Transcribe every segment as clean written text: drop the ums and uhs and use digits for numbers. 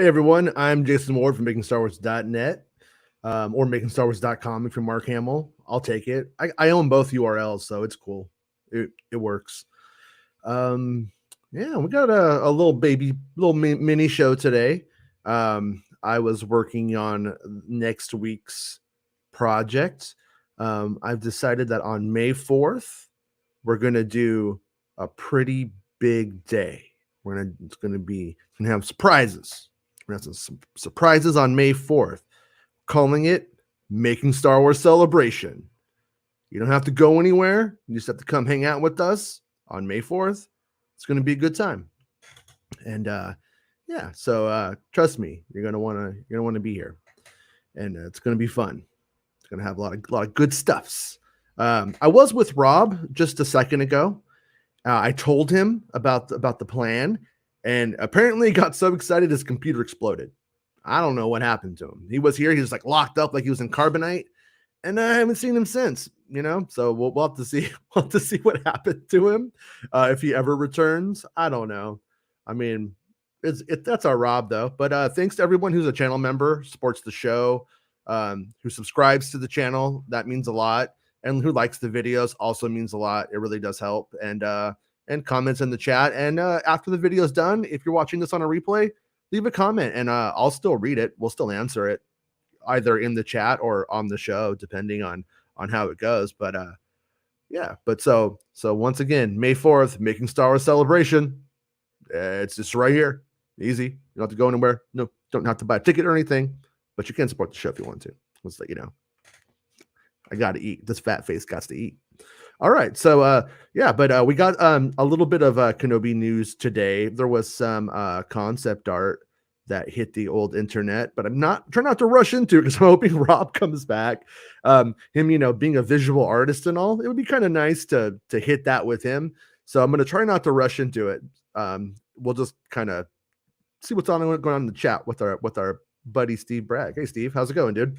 Hey everyone, I'm Jason Ward from MakingStarWars.net or MakingStarWars.com if you're Mark Hamill. I'll take it. I own both URLs, so it's cool. It works. Yeah, we got a little mini show today. I was working on next week's project. I've decided that on May 4th, we're going to do a pretty big day. It's going to have surprises. We're going to have some surprises on May 4th, calling it Making Star Wars Celebration. You don't have to go anywhere. You just have to come hang out with us on May 4th. It's going to be a good time. And yeah, so trust me, you're going to want to be here. And it's going to be fun. It's going to have a lot of good stuffs. I was with Rob just a second ago. I told him about the plan, and apparently he got so excited his computer exploded. I don't know what happened to him. He was here. He was like locked up, like he was in carbonite, and I haven't seen him since. So we'll have to see. We'll have to see what happened to him if he ever returns. I don't know. I mean, that's our Rob though. But thanks to everyone who's a channel member, supports the show, who subscribes to the channel. That means a lot. And who likes the videos also means a lot. It really does help. And comments in the chat. And after the video is done, if you're watching this on a replay, leave a comment and I'll still read it. We'll still answer it either in the chat or on the show, depending on how it goes. But yeah, but so once again, May 4th, Making Star Wars Celebration. It's just right here. Easy. You don't have to go anywhere. No, don't have to buy a ticket or anything, but you can support the show if you want to. Let's let you know. I got to eat. This fat face got to eat. All right. So, yeah, but we got a little bit of Kenobi news today. There was some concept art that hit the old internet, but I'm trying not to rush into it because I'm hoping Rob comes back. Him, being a visual artist and all, it would be kind of nice to hit that with him. So I'm going to try not to rush into it. We'll just kind of see what's going on in the chat with our buddy Steve Bragg. Hey, Steve, how's it going, dude?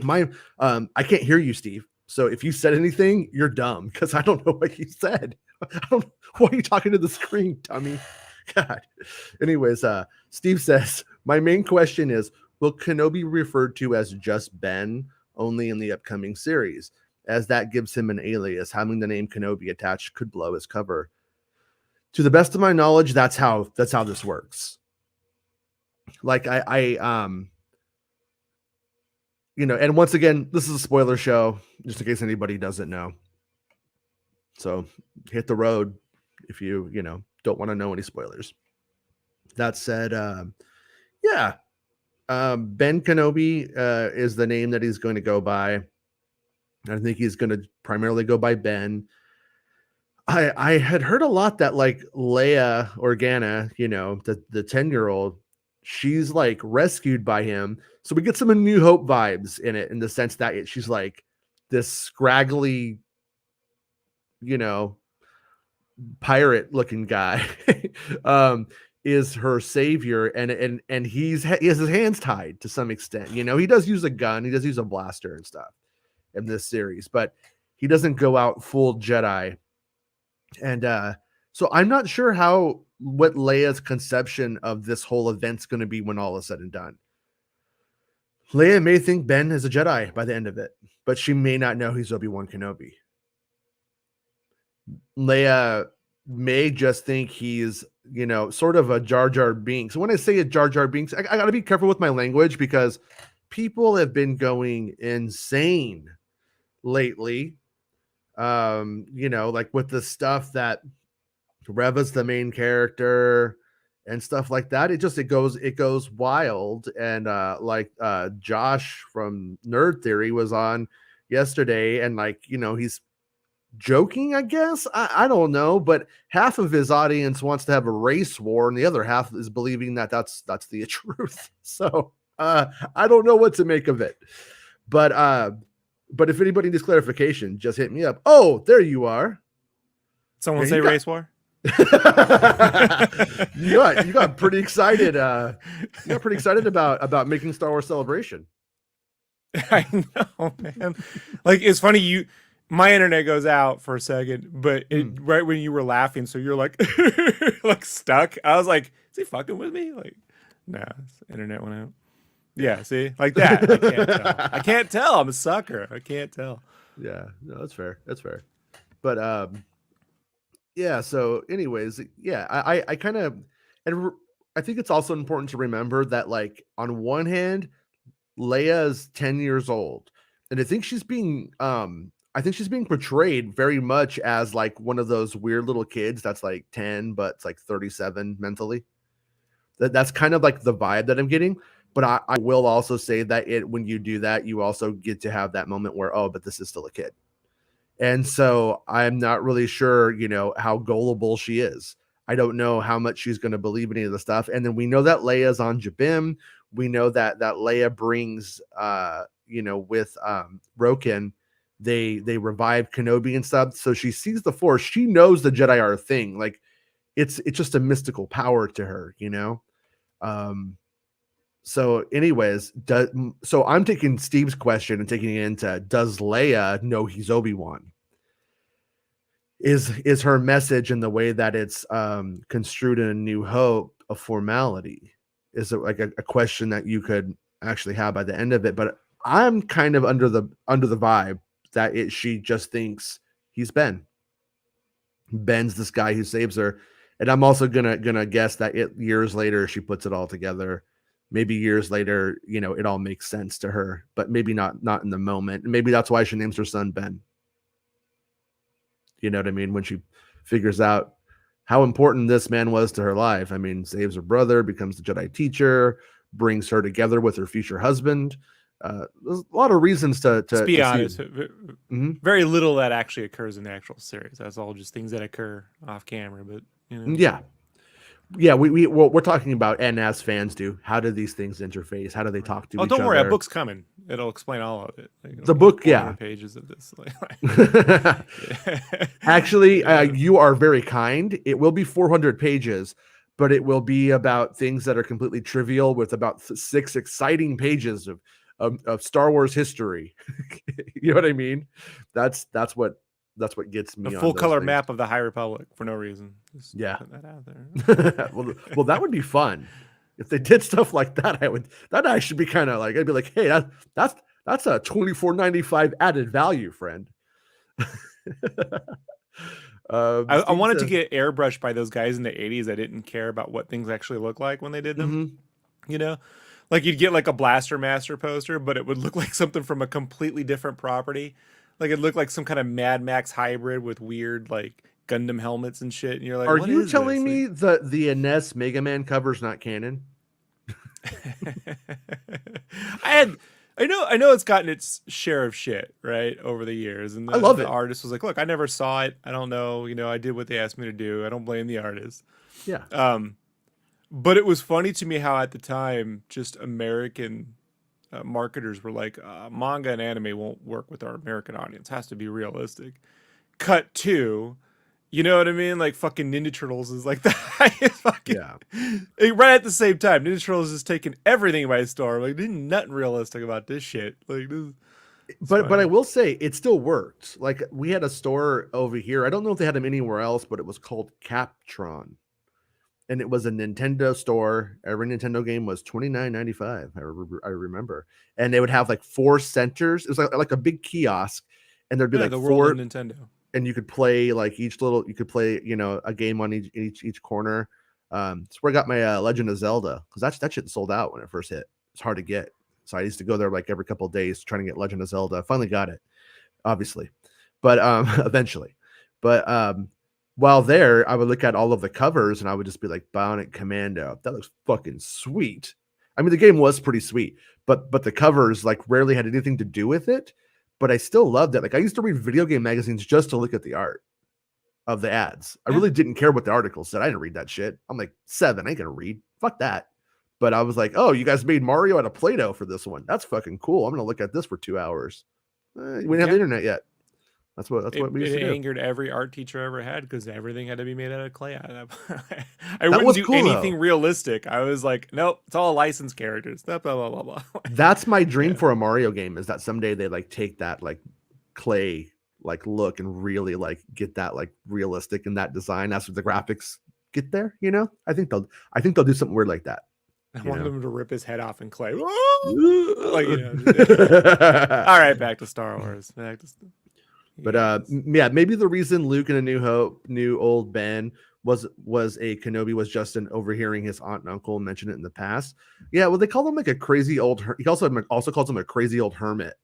I can't hear you, Steve. So if you said anything, you're dumb because I don't know what you said. Why are you talking to the screen, dummy? God. Anyways, Steve says, my main question is, will Kenobi be referred to as just Ben only in the upcoming series, as that gives him an alias? Having the name Kenobi attached could blow his cover. To the best of my knowledge, that's how this works. Like and once again, this is a spoiler show, just in case anybody doesn't know. So hit the road if you don't want to know any spoilers. That said, yeah, Ben Kenobi is the name that he's going to go by. I think he's going to primarily go by Ben. I had heard a lot that like Leia Organa, the 10-year-old, she's like rescued by him. So we get some A New Hope vibes in it, in the sense that she's like this scraggly, pirate looking guy is her savior. And he has his hands tied to some extent. He does use a gun. He does use a blaster and stuff in this series, but he doesn't go out full Jedi. And so I'm not sure what Leia's conception of this whole event's going to be when all is said and done. Leia may think Ben is a Jedi by the end of it, but she may not know he's Obi-Wan Kenobi. Leia may just think he's, sort of a Jar Jar Binks. So when I say a Jar Jar Binks, I got to be careful with my language because people have been going insane lately. Like with the stuff that Reva's the main character and stuff like that. It goes wild. And Josh from Nerd Theory was on yesterday, and he's joking, I guess. I don't know, but half of his audience wants to have a race war, and the other half is believing that that's the truth. So I don't know what to make of it. But if anybody needs clarification, just hit me up. Oh, there you are. Someone say race war. you got pretty excited. You got pretty excited about Making Star Wars Celebration. I know, man. Like, it's funny. My internet goes out for a second, but right when you were laughing, so you're like, like stuck. I was like, is he fucking with me? Like, No, internet went out. Yeah, see, like that. I can't tell. I can't tell. I'm a sucker. I can't tell. Yeah, no, that's fair. That's fair. But yeah. So, anyways, yeah, I kind of, and I think it's also important to remember that, like, on one hand, Leia is 10 years old, and I think she's being portrayed very much as like one of those weird little kids that's like 10 but it's like 37 mentally. That's kind of like the vibe that I'm getting. But I will also say that when you do that, you also get to have that moment where, oh, but this is still a kid. And so I'm not really sure, how gullible she is. I don't know how much she's going to believe in any of the stuff. And then we know that Leia's on Jabim. We know that Leia brings, with Roken, they revive Kenobi and stuff. So she sees the Force. She knows the Jedi are a thing. Like it's just a mystical power to her, So, anyways, so I'm taking Steve's question and taking it into, does Leia know he's Obi-Wan? Is her message in the way that it's construed in A New Hope a formality? Is it like a question that you could actually have by the end of it? But I'm kind of under the vibe that she just thinks he's Ben. Ben's this guy who saves her. And I'm also gonna guess that years later she puts it all together. Maybe years later, it all makes sense to her, but maybe not in the moment. And maybe that's why she names her son Ben. You know what I mean? When she figures out how important this man was to her life. I mean, saves her brother, becomes the Jedi teacher, brings her together with her future husband. There's a lot of reasons to be honest. Very little that actually occurs in the actual series. That's all just things that occur off camera. But yeah, we're talking about, and as fans do, how do these things interface? How do they talk to each other? Don't worry, a book's coming. It'll explain all of it. The book, yeah. Pages of this. Actually, you are very kind. It will be 400 pages, but it will be about things that are completely trivial with about 6 exciting pages of Star Wars history. You know what I mean? That's what gets me. A full color map of the High Republic for no reason. Just put that out there. well, that would be fun if they did stuff like that. That actually be kind of like, I'd be like, hey, that's a $24.95 added value, friend. I wanted to get airbrushed by those guys in the 80s that didn't care about what things actually look like when they did them. Like you'd get like a Blaster Master poster, but it would look like something from a completely different property. Like it looked like some kind of Mad Max hybrid with weird like Gundam helmets and shit. And you're like, are you telling me that the NES Mega Man cover's not canon? I know it's gotten its share of shit, right, over the years. And I love it. The artist was like, look, I never saw it. I don't know. I did what they asked me to do. I don't blame the artist. Yeah. But it was funny to me how at the time, just American marketers were like, manga and anime won't work with our American audience. It has to be realistic. Cut to, you know what I mean? Like fucking Ninja Turtles is like the highest fucking. Yeah. Right at the same time, Ninja Turtles is taking everything by storm. Like, there's nothing realistic about this shit. Like this. But I will say it still worked. Like we had a store over here. I don't know if they had them anywhere else, but it was called Captron. And it was a Nintendo store. Every Nintendo game was $29.95. I remember. And they would have like 4 centers. It was like a big kiosk. And there'd be like the 4 world of Nintendo. And you could play like you could play, a game on each corner. It's where I got my Legend of Zelda, because that shit sold out when it first hit. It's hard to get. So I used to go there like every couple of days trying to get Legend of Zelda. I finally got it, obviously. But eventually. But while there, I would look at all of the covers and I would just be like, Bionic Commando. That looks fucking sweet. I mean, the game was pretty sweet, but the covers like rarely had anything to do with it. But I still loved it. Like I used to read video game magazines just to look at the art of the ads. I really didn't care what the article said. I didn't read that shit. I'm like 7. I ain't gonna read. Fuck that. But I was like, oh, you guys made Mario out of Play-Doh for this one. That's fucking cool. I'm gonna look at this for 2 hours. We didn't have the internet yet. That's what we used to do. It angered every art teacher I ever had because everything had to be made out of clay. I wouldn't do anything realistic. I was like, nope, it's all licensed characters. Blah, blah, blah, blah, blah. That's my dream for a Mario game, is that someday they like take that like clay like look and really like get that like realistic in that design. That's what the graphics get there. I think they'll do something weird like that. I You wanted know. him to rip his head off in clay. But All right, back to Star Wars. Yes. yeah, maybe the reason Luke in A New Hope knew old Ben was a Kenobi was Justin overhearing his aunt and uncle mention it in the past. Yeah, well, they call him like a crazy old. He also calls him a crazy old hermit.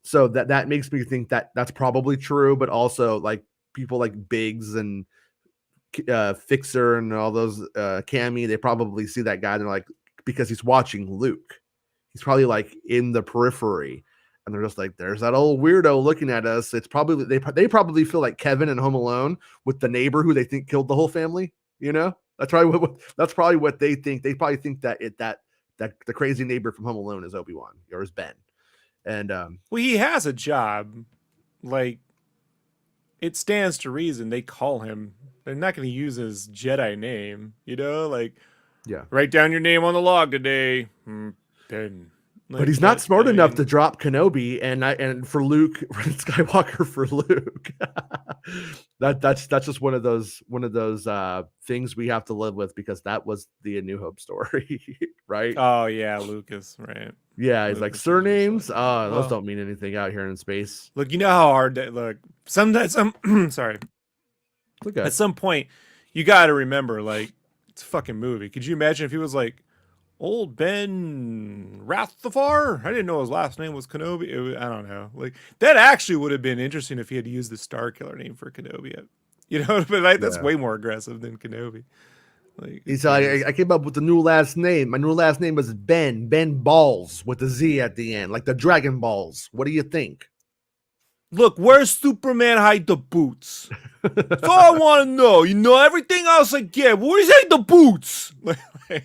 So that makes me think that that's probably true, but also like people like Biggs and Fixer and all those Cammy, they probably see that guy and they're like, because he's watching Luke, he's probably like in the periphery, and they're just like, there's that old weirdo looking at us. It's probably they probably feel like Kevin in Home Alone with the neighbor who they think killed the whole family. You know, that's probably what they think. They probably think that that the crazy neighbor from Home Alone is Obi-Wan or is Ben. And Well, he has a job. Like, it stands to reason they call him. They're not going to use his Jedi name, Like, yeah, write down your name on the log today, Ben. Like, but he's not smart enough to drop Kenobi and for Luke, for Skywalker for Luke. that's just one of those things we have to live with because that was the A New Hope story, right? Oh yeah, Lucas, right? Yeah, he's Lucas like surnames. like, Those don't mean anything out here in space. Look, you know how hard that look. Sometimes, sorry. Okay. At some point, you got to remember, like, it's a fucking movie. Could you imagine if he was like, Old Ben Rathafar? I didn't know his last name was Kenobi. I don't know. Like, that actually would have been interesting if he had used the Star Killer name for Kenobi. But like, that's way more aggressive than Kenobi. Like, he's like, I came up with the new last name. My new last name was Ben Balls with a Z at the end, like the Dragon Balls. What do you think? Look, where's Superman hide the boots? That's all I want to know. Everything else I get. Where's he hide the boots? Is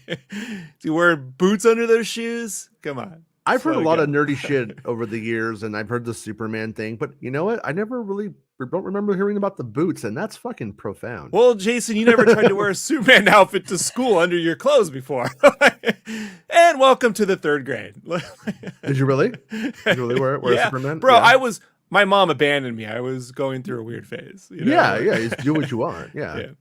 he wearing boots under those shoes? Come on. I've heard a lot of nerdy shit over the years, and I've heard the Superman thing, but you know what? I never really don't remember hearing about the boots, and that's fucking profound. Well, Jason, you never tried to wear a Superman outfit to school under your clothes before. And welcome to the 3rd grade. Did you really? Did you really wear a Superman? Bro, yeah. My mom abandoned me. I was going through a weird phase. Yeah, you do what you want. Yeah.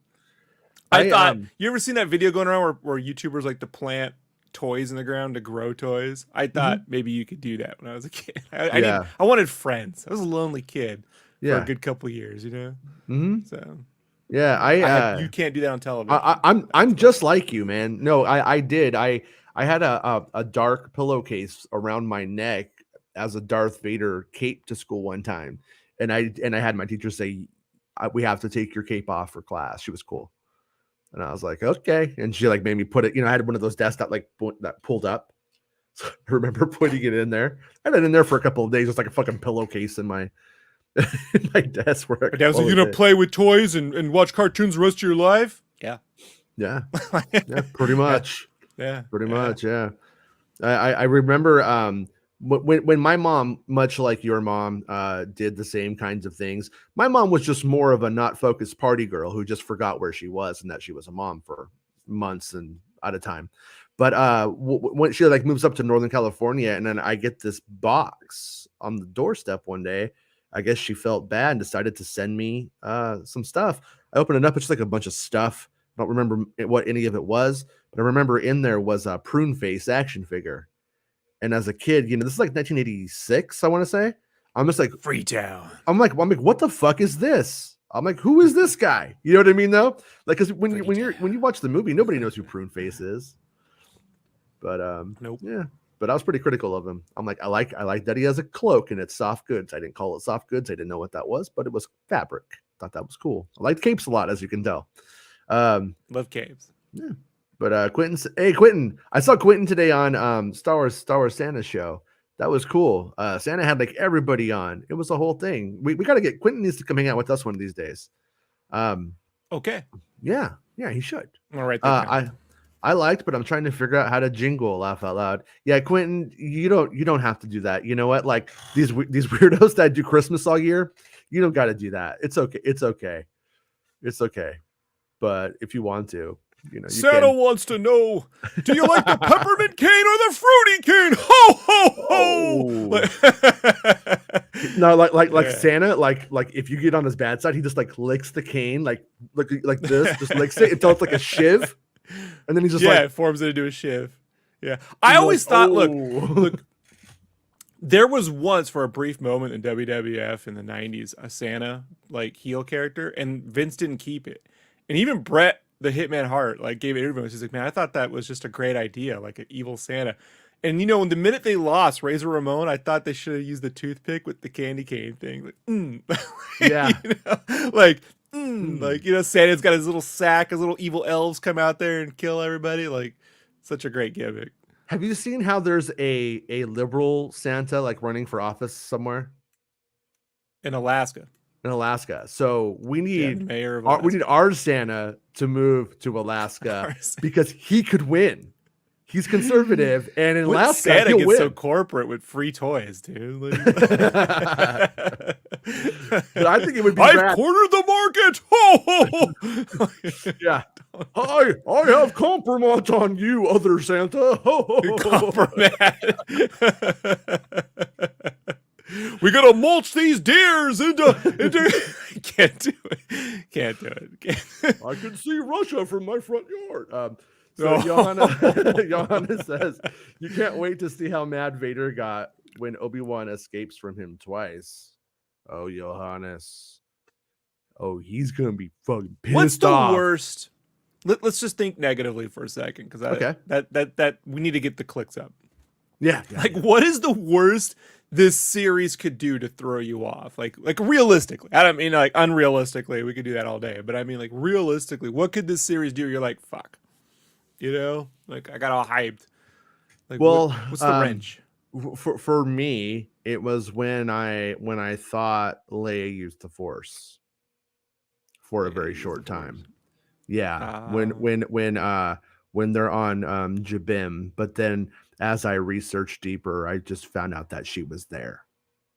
I thought, you ever seen that video going around where YouTubers like to plant toys in the ground to grow toys? I thought maybe you could do that when I was a kid. I wanted friends. I was a lonely kid for a good couple years, So yeah, you can't do that on television. I'm just like you, man. No, I did. I had a dark pillowcase around my neck as a Darth Vader cape to school one time, and I had my teacher say, "We have to take your cape off for class." She was cool. And I was like, okay. And she like made me put it, I had one of those desks that pulled up. So I remember putting it in there. I had it in there for a couple of days. It's like a fucking pillowcase in my desk. Where Dad was like, you gonna play with toys and watch cartoons the rest of your life? Yeah. Yeah. Yeah, pretty much. Yeah. Pretty much, yeah. I remember when my mom, much like your mom, did the same kinds of things. My mom was just more of a not focused party girl who just forgot where she was and that she was a mom for months and at a time. But when she like moves up to Northern California, and then I get this box on the doorstep one day, I guess she felt bad and decided to send me some stuff. I opened it up. It's like a bunch of stuff. I don't remember what any of it was, but I remember in there was a Prune Face action figure. And as a kid, this is like 1986, I want to say. I'm just like, Freetown. I'm like, what the fuck is this? I'm like, who is this guy? You know what I mean, though? Like, because when you watch the movie, nobody knows who Prune Face is. But nope. Yeah. But I was pretty critical of him. I'm like, I like that he has a cloak and it's soft goods. I didn't call it soft goods. I didn't know what that was, but it was fabric. Thought that was cool. I liked capes a lot, as you can tell. Love capes. Yeah. But Quentin, I saw Quentin today on Star Wars Santa show. That was cool. Santa had like everybody on. It was a whole thing. We got to get Quentin needs to come hang out with us one of these days. Okay. Yeah, he should. All right. I liked, but I'm trying to figure out how to jingle laugh out loud. Yeah, Quentin, you don't have to do that. You know what? Like these weirdos that do Christmas all year, you don't got to do that. It's okay. It's okay. But if you want to. Santa wants to know, do you like the peppermint cane or the fruity cane? Ho, ho, ho! No, like Santa, like if you get on his bad side, he just like licks the cane, like this, just licks it until it's like a shiv. And then he just it forms it into a shiv. Yeah. I always thought, look, oh. there was once for a brief moment in WWF in the 90s a Santa like heel character, and Vince didn't keep it. And even Bret the Hitman Hart like gave it interviews. He's like, man, I thought that was just a great idea, like an evil Santa. And you know, the minute they lost Razor Ramon, I thought they should have used the toothpick with the candy cane thing. Like, Yeah. you know, like, you know, Santa's got his little sack, his little evil elves come out there and kill everybody. Like, such a great gimmick. Have you seen how there's a liberal Santa like running for office somewhere In Alaska. in Alaska? So we Yeah, the need mayor of Alaska. we need our Santa to move to Alaska because he could win. He's conservative, and in Alaska, Santa he'll gets win. so corporate with free toys, dude. Like, But I think it would be I've rad. cornered the market. Ho, ho. Yeah. I have compromise on you, other Santa. Compromat. We gotta mulch these deers into I can't do it. I can see Russia from my front yard. So Oh. Johanna says, you can't wait to see how mad Vader got when Obi-Wan escapes from him twice. Oh, Johannes. Oh, he's going to be fucking pissed What's the off. worst? Let's just think negatively for a second, because Okay. that we need to get the clicks up. Yeah. Like, what is the worst this series could do to throw you off? Like realistically. I don't mean like unrealistically. We could do that all day. But I mean, like, realistically, what could this series do? You're like, fuck. You know? Like, I got all hyped. Like, Well, what's the wrench? For me, it was when I thought Leia used the Force for a very short time. Yeah, when they're on Jabim, but then as I researched deeper, I just found out that she was there.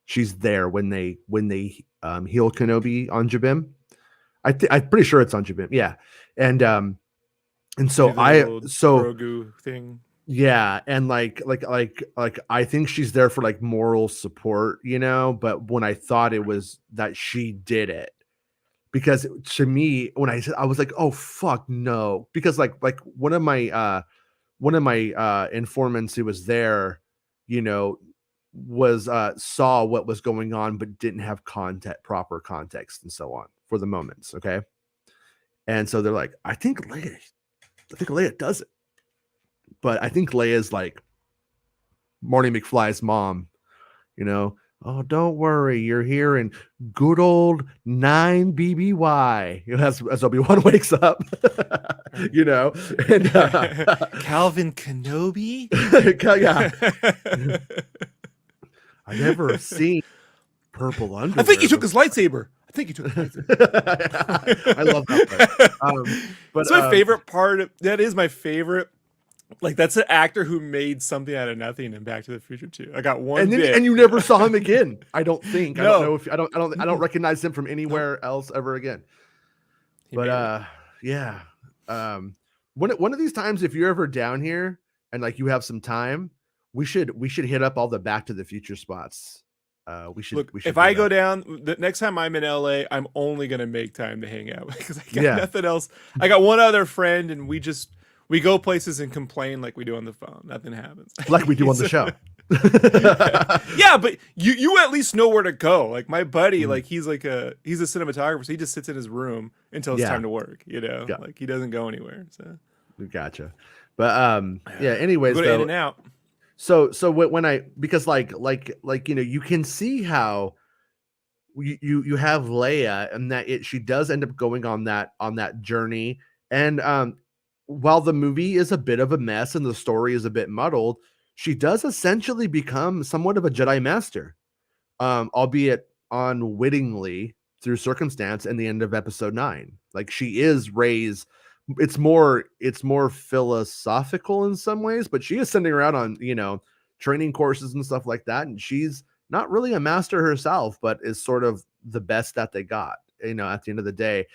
She's there when they heal Kenobi on Jabim. I'm pretty sure it's on Jabim. Yeah, and so Grogu thing. Yeah, and like I think she's there for like moral support, you know, but when I thought it was that she did it, because to me when I was like, oh fuck no, because like one of my informants who was there, you know, was saw what was going on but didn't have proper context and so on for the moments, okay? And so they're like, I think Leia does it. But I think Leia's like Marty McFly's mom, you know. Oh, don't worry, you're here in good old 9 BBY. As Obi-Wan wakes up, you know. And Calvin Kenobi. Yeah. I never seen purple underwear. I think he took his lightsaber. I love that part. But it's my favorite part. That is my favorite. Like, that's an actor who made something out of nothing in Back to the Future 2. I got one bit. And you never saw him again. I don't think. No. I don't know if I don't recognize him from anywhere else ever again. But yeah. One of these times, if you're ever down here and like you have some time, we should hit up all the Back to the Future spots. We should if I go down the next time I'm in LA, I'm only gonna make time to hang out because I got nothing else. I got one other friend, and we go places and complain like we do on the phone. Nothing happens. Like we do on the show. Yeah, but you at least know where to go. Like my buddy, like he's a cinematographer, so he just sits in his room until it's time to work, you know? Yeah. Like he doesn't go anywhere. So gotcha. But yeah, anyways, go to In and Out. So when because like you know, you can see how you have Leia and that she does end up going on that journey, and while the movie is a bit of a mess and the story is a bit muddled, she does essentially become somewhat of a Jedi master, albeit unwittingly through circumstance in the end of episode 9. Like she is Rey's. It's more philosophical in some ways, but she is sending her out on, you know, training courses and stuff like that. And she's not really a master herself, but is sort of the best that they got, you know, at the end of the day.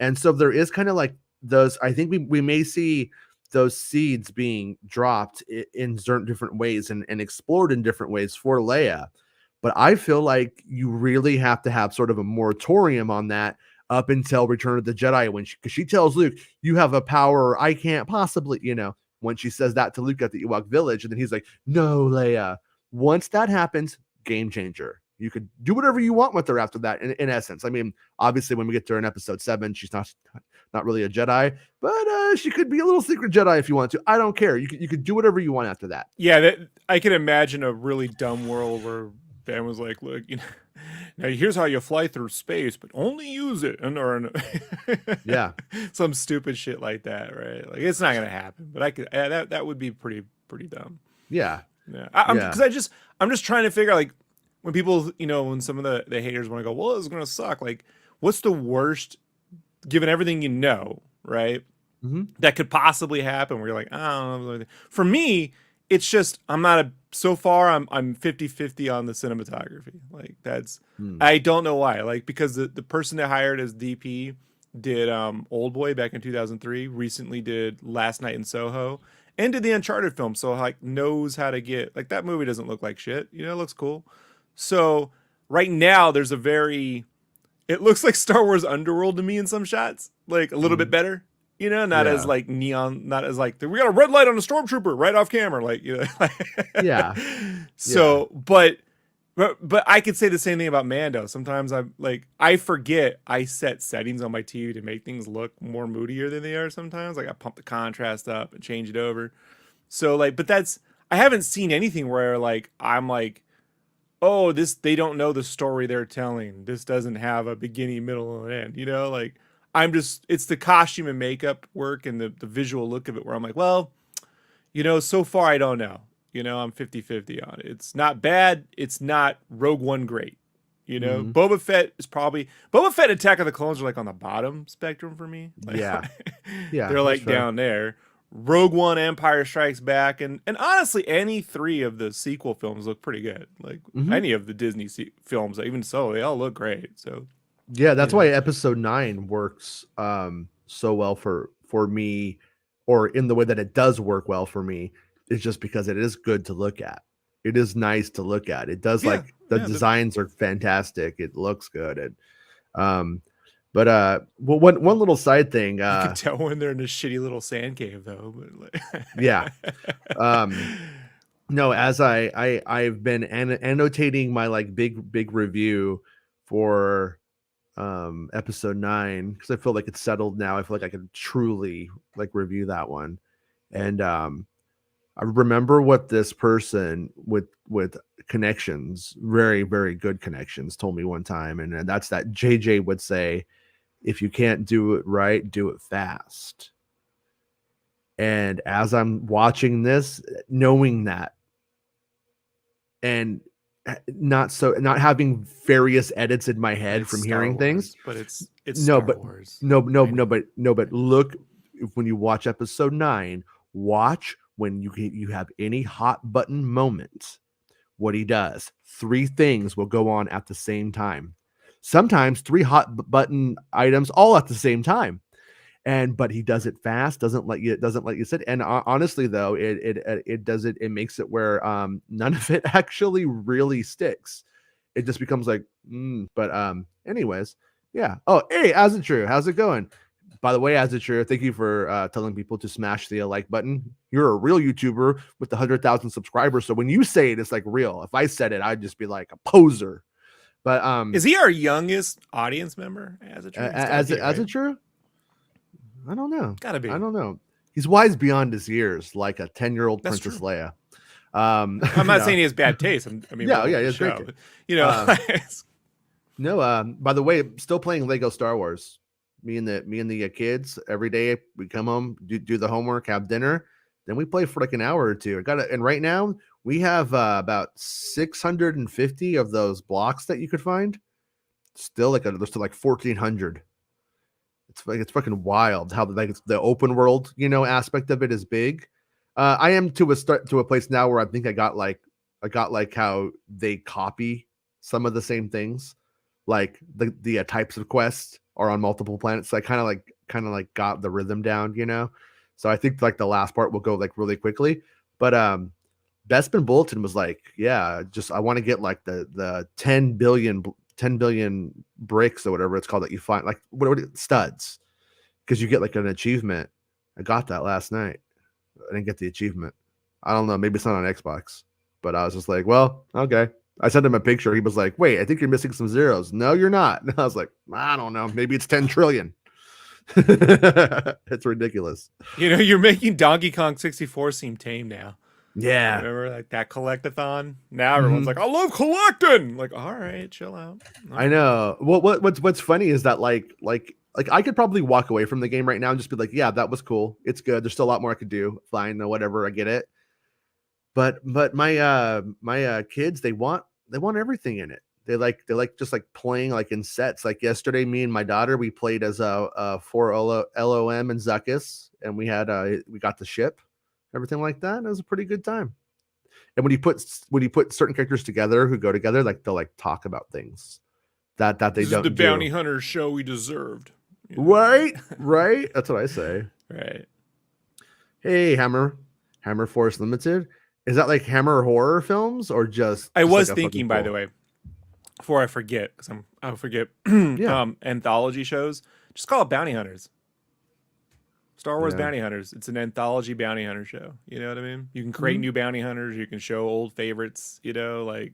And so there is kind of like those, I think we may see those seeds being dropped in certain different ways and explored in different ways for Leia. But I feel like you really have to have sort of a moratorium on that up until Return of the Jedi, because she tells Luke, you have a power I can't possibly, you know, when she says that to Luke at the Ewok village, and then he's like, "No, Leia." Once that happens, game changer. You could do whatever you want with her after that. In essence, I mean, obviously, when we get to her in Episode 7, she's not really a Jedi, but she could be a little secret Jedi if you want to. I don't care. You could do whatever you want after that. Yeah, I can imagine a really dumb world where Ben was like, "Look, now here's how you fly through space, but only use it," Yeah, some stupid shit like that, right? Like it's not gonna happen, but I could that would be pretty dumb. Yeah, yeah. I'm just trying to figure out, like, when people, when some of the haters want to go, well, it's gonna suck. Like, what's the worst, given everything right? Mm-hmm. That could possibly happen where you're like, I don't know. For me, it's just so far I'm 50-50 on the cinematography. Like I don't know why. Like, because the person they hired as DP did Old Boy back in 2003, recently did Last Night in Soho, and did the Uncharted film, so like knows how to get, like, that movie doesn't look like shit. It looks cool. So right now there's it looks like Star Wars Underworld to me in some shots, like a little bit better. Not as like neon, not as like, we got a red light on a stormtrooper right off camera, like, yeah. So, but I could say the same thing about Mando. Sometimes I forget I set settings on my TV to make things look more moodier than they are. Sometimes, like, I pump the contrast up and change it over. So, like, but I haven't seen anything where, like, I'm like, oh, they don't know the story they're telling. This doesn't have a beginning, middle, and end. Like, it's the costume and makeup work and the visual look of it where I'm like, well, so far I don't know. I'm 50-50 on it. It's not bad. It's not Rogue One great. Boba Fett and Attack of the Clones are like on the bottom spectrum for me. Like, yeah. They're like down there. Rogue One, Empire Strikes Back, and honestly, any 3 of the sequel films look pretty good. Like, any of the Disney films, even so, they all look great. So yeah, that's why Episode 9 works so well for me, or in the way that it does work well for me, is just because it is good to look at. It is nice to look at. It does, like, the designs are fantastic. It looks good. And well, one little side thing. You can tell when they're in a shitty little sand cave, though. But like yeah. No, as I've been annotating my, like, big review for Episode 9, because I feel like it's settled now. I feel like I can truly, like, review that one. And I remember what this person with connections, very, very good connections, told me one time, and that's that JJ would say, if you can't do it right, do it fast. And as I'm watching this, knowing that, and not having various edits in my head from hearing things, but it's Star Wars. But look, when you watch Episode 9, watch when you have any hot button moments, what he does. 3 things will go on at the same time. Sometimes 3 hot button items all at the same time. But he does it fast, doesn't let you sit. And honestly, though, it makes it where none of it actually really sticks. It just becomes like, anyways, yeah. Oh, hey, As It True, how's it going? By the way, As It True, thank you for telling people to smash the like button. You're a real YouTuber with 100,000 subscribers, so when you say it, it's like real. If I said it, I'd just be like a poser. But is he our youngest audience member? As It True, As It True? I don't know. Gotta be. I don't know. He's wise beyond his years, like a 10-year-old Princess true. Leia. I'm not saying he has bad taste. It's great. No. By the way, still playing Lego Star Wars. Me and the kids every day. We come home, do the homework, have dinner, then we play for like an hour or two. And right now we have about 650 of those blocks that you could find. There's still like 1,400. It's fucking wild how like the open world, aspect of it is big. I am to a place now where I think I got like how they copy some of the same things, like the types of quests are on multiple planets. So I kind of like got the rhythm down, So I think like the last part will go like really quickly. But Bespin Bulletin was like, yeah, just I want to get like the 10 billion bricks or whatever it's called that you find, like what studs, because you get like an achievement. I got that last night. I didn't get the achievement. I don't know. Maybe it's not on Xbox. But I was just like, well, okay. I sent him a picture. He was like, wait, I think you're missing some zeros. No, you're not. And I was like, I don't know. Maybe it's 10 trillion. It's ridiculous. You know, you're making Donkey Kong 64 seem tame now. Yeah. Remember like that collectathon? Now everyone's like, I love collecting. Like, all right, chill out. I know. What's funny is that like I could probably walk away from the game right now and just be like, yeah, that was cool. It's good. There's still a lot more I could do. Fine, no, whatever. I get it. But my kids, they want everything in it. They like just like playing like in sets. Like yesterday, me and my daughter, we played as for LOM and Zuckus, and we got the ship, everything like that. It was a pretty good time. And when you put certain characters together who go together, like they'll like talk about things that they this don't. Is the bounty hunter show we deserved. You know? Right. That's what I say. Right. Hey, Hammer Force Limited. Is that like Hammer horror films or just? I was like thinking, by the way, before I forget, because I'll forget. Anthology shows. Just call it Bounty Hunters. Star Wars Bounty Hunters. It's an anthology bounty hunter show. You know what I mean? You can create new bounty hunters. You can show old favorites. You know, like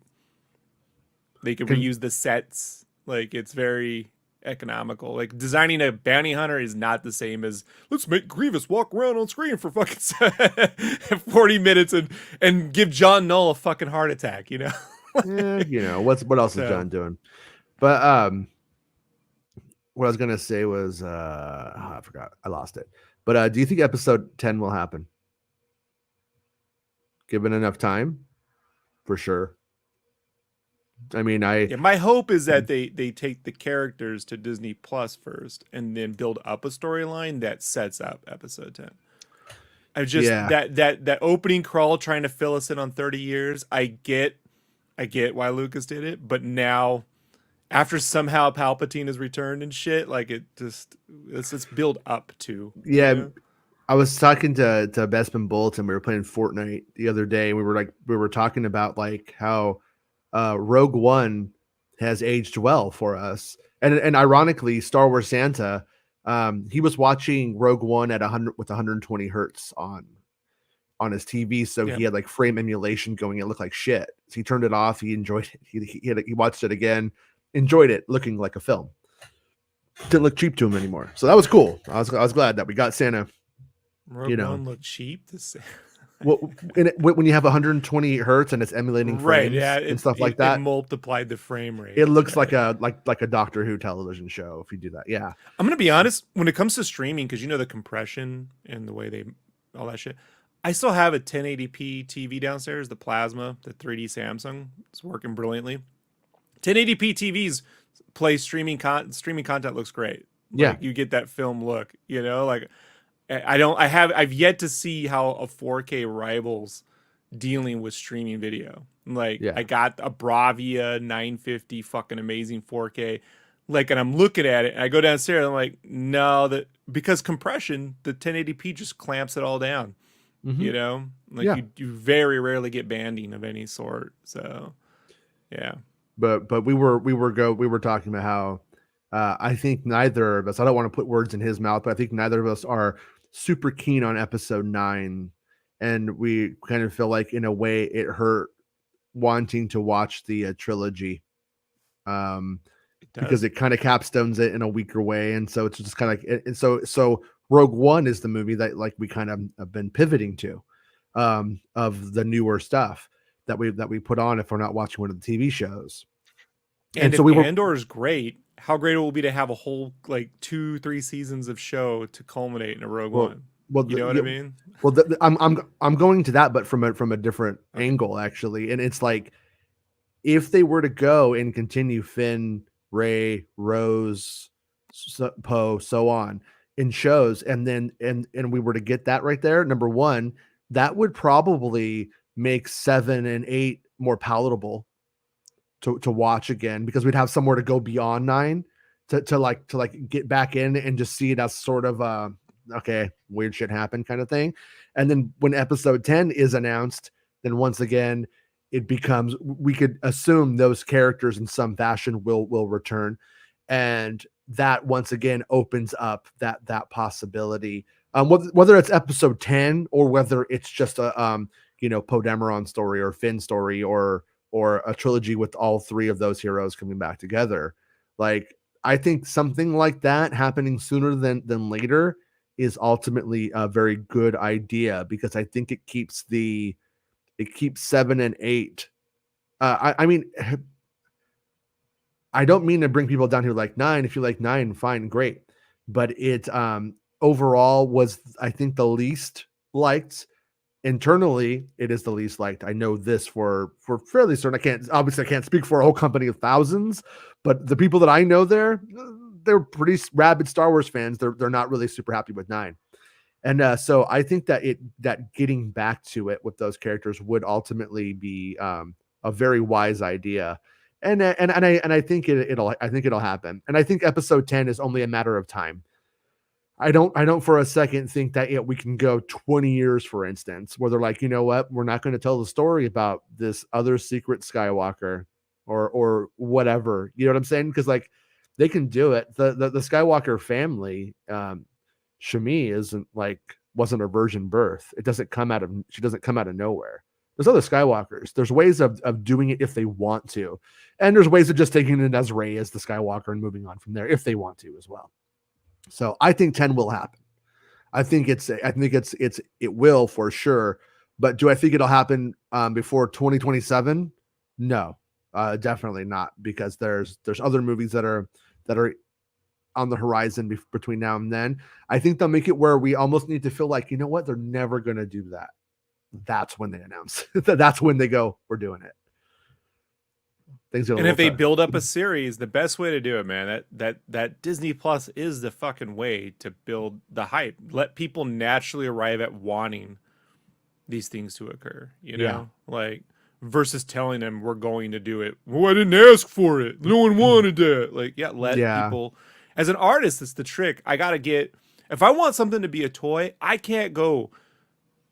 they can reuse the sets. Like it's very economical. Like designing a bounty hunter is not the same as let's make Grievous walk around on screen for fucking 40 minutes and give John Null a fucking heart attack. You know? You know what else is John doing? But what I was gonna say was I forgot. I lost it. But do you think episode 10 will happen? Given enough time, for sure. I mean, my hope is that they take the characters to Disney Plus first, and then build up a storyline that sets up episode 10. I just that opening crawl trying to fill us in on 30 years. I get why Lucas did it, but now after somehow Palpatine has returned and shit, like let's build up to. Yeah. You know? I was talking to Bespin Bolton. We were playing Fortnite the other day. We were talking about like how Rogue One has aged well for us. And ironically, Star Wars Santa, he was watching Rogue One at 120 hertz on his TV, so he had like frame emulation going. It looked like shit. So he turned it off. He enjoyed it. He watched it again. Enjoyed it, looking like a film. Didn't look cheap to him anymore, so that was cool. I was glad that we got Santa. Rogue One looked cheap. Well, when you have 120 hertz and it's emulating frames, and stuff like that, it multiplied the frame rate. It looks like a Doctor Who television show if you do that. Yeah, I'm gonna be honest. When it comes to streaming, because you know the compression and the way all that shit. I still have a 1080p TV downstairs, the Plasma, the 3D Samsung. It's working brilliantly. 1080p TVs play streaming content looks great. Like, you get that film look, you know, like I've yet to see how a 4K rivals dealing with streaming video. Like I got a Bravia 950 fucking amazing 4K. Like, and I'm looking at it and I go downstairs and I'm like, no, because compression, the 1080p just clamps it all down. You know, like you very rarely get banding of any sort. So yeah. But we were talking about how I think neither of us, I don't want to put words in his mouth, but I think neither of us are super keen on episode 9. And we kind of feel like in a way it hurt wanting to watch the trilogy. Because it kind of capstones it in a weaker way. And so it's just kind of like, and so Rogue One is the movie that like we kind of have been pivoting to of the newer stuff that we put on if we're not watching one of the TV shows. And so Andor is great. How great it will be to have a whole like 2-3 seasons of show to culminate in a Rogue One. Well, you know what I mean? Well, I'm going to that, but from a different angle actually. And it's like if they were to go and continue Finn, Rey, Rose, Poe, so on in shows, and then and we were to get that right there, number one, that would probably make 7 and 8 more palatable to watch again, because we'd have somewhere to go beyond 9 to get back in and just see it as sort of okay, weird shit happened kind of thing. And then when episode 10 is announced, then once again it becomes, we could assume those characters in some fashion will return, and that once again opens up that possibility Whether it's episode 10 or whether it's just a Poe Dameron story or Finn story or a trilogy with all three of those heroes coming back together. Like, I think something like that happening sooner than later is ultimately a very good idea, because I think it keeps 7 and 8. I mean, I don't mean to bring people down who like 9. If you like 9, fine, great. But it overall was, I think, the least liked. Internally, it is the least liked. I know this for fairly certain. I can't speak for a whole company of thousands, but the people that I know there, they're pretty rabid Star Wars fans. They're not really super happy with 9. And so I think that getting back to it with those characters would ultimately be a very wise idea. And I think it'll happen. And I think episode 10 is only a matter of time. I don't for a second think that we can go 20 years, for instance, where they're like, you know what, we're not going to tell the story about this other secret Skywalker or whatever. You know what I'm saying? Because like they can do it. The Skywalker family, Shmi wasn't a virgin birth. She doesn't come out of nowhere. There's other Skywalkers. There's ways of doing it if they want to, and there's ways of just taking it as Rey as the Skywalker and moving on from there if they want to as well. So I think 10 will happen. I think it will for sure. But do I think it'll happen before 2027? No, definitely not, because there's other movies that are on the horizon between now and then. I think they'll make it where we almost need to feel like, you know what, they're never going to do that. That's when they announce. That's when they go, we're doing it. And if they build up a series, the best way to do it, man, that Disney Plus is the fucking way to build the hype. Let people naturally arrive at wanting these things to occur, like versus telling them we're going to do it. Well, I didn't ask for it. No one wanted that. Like, let people. As an artist, it's the trick. If I want something to be a toy, I can't go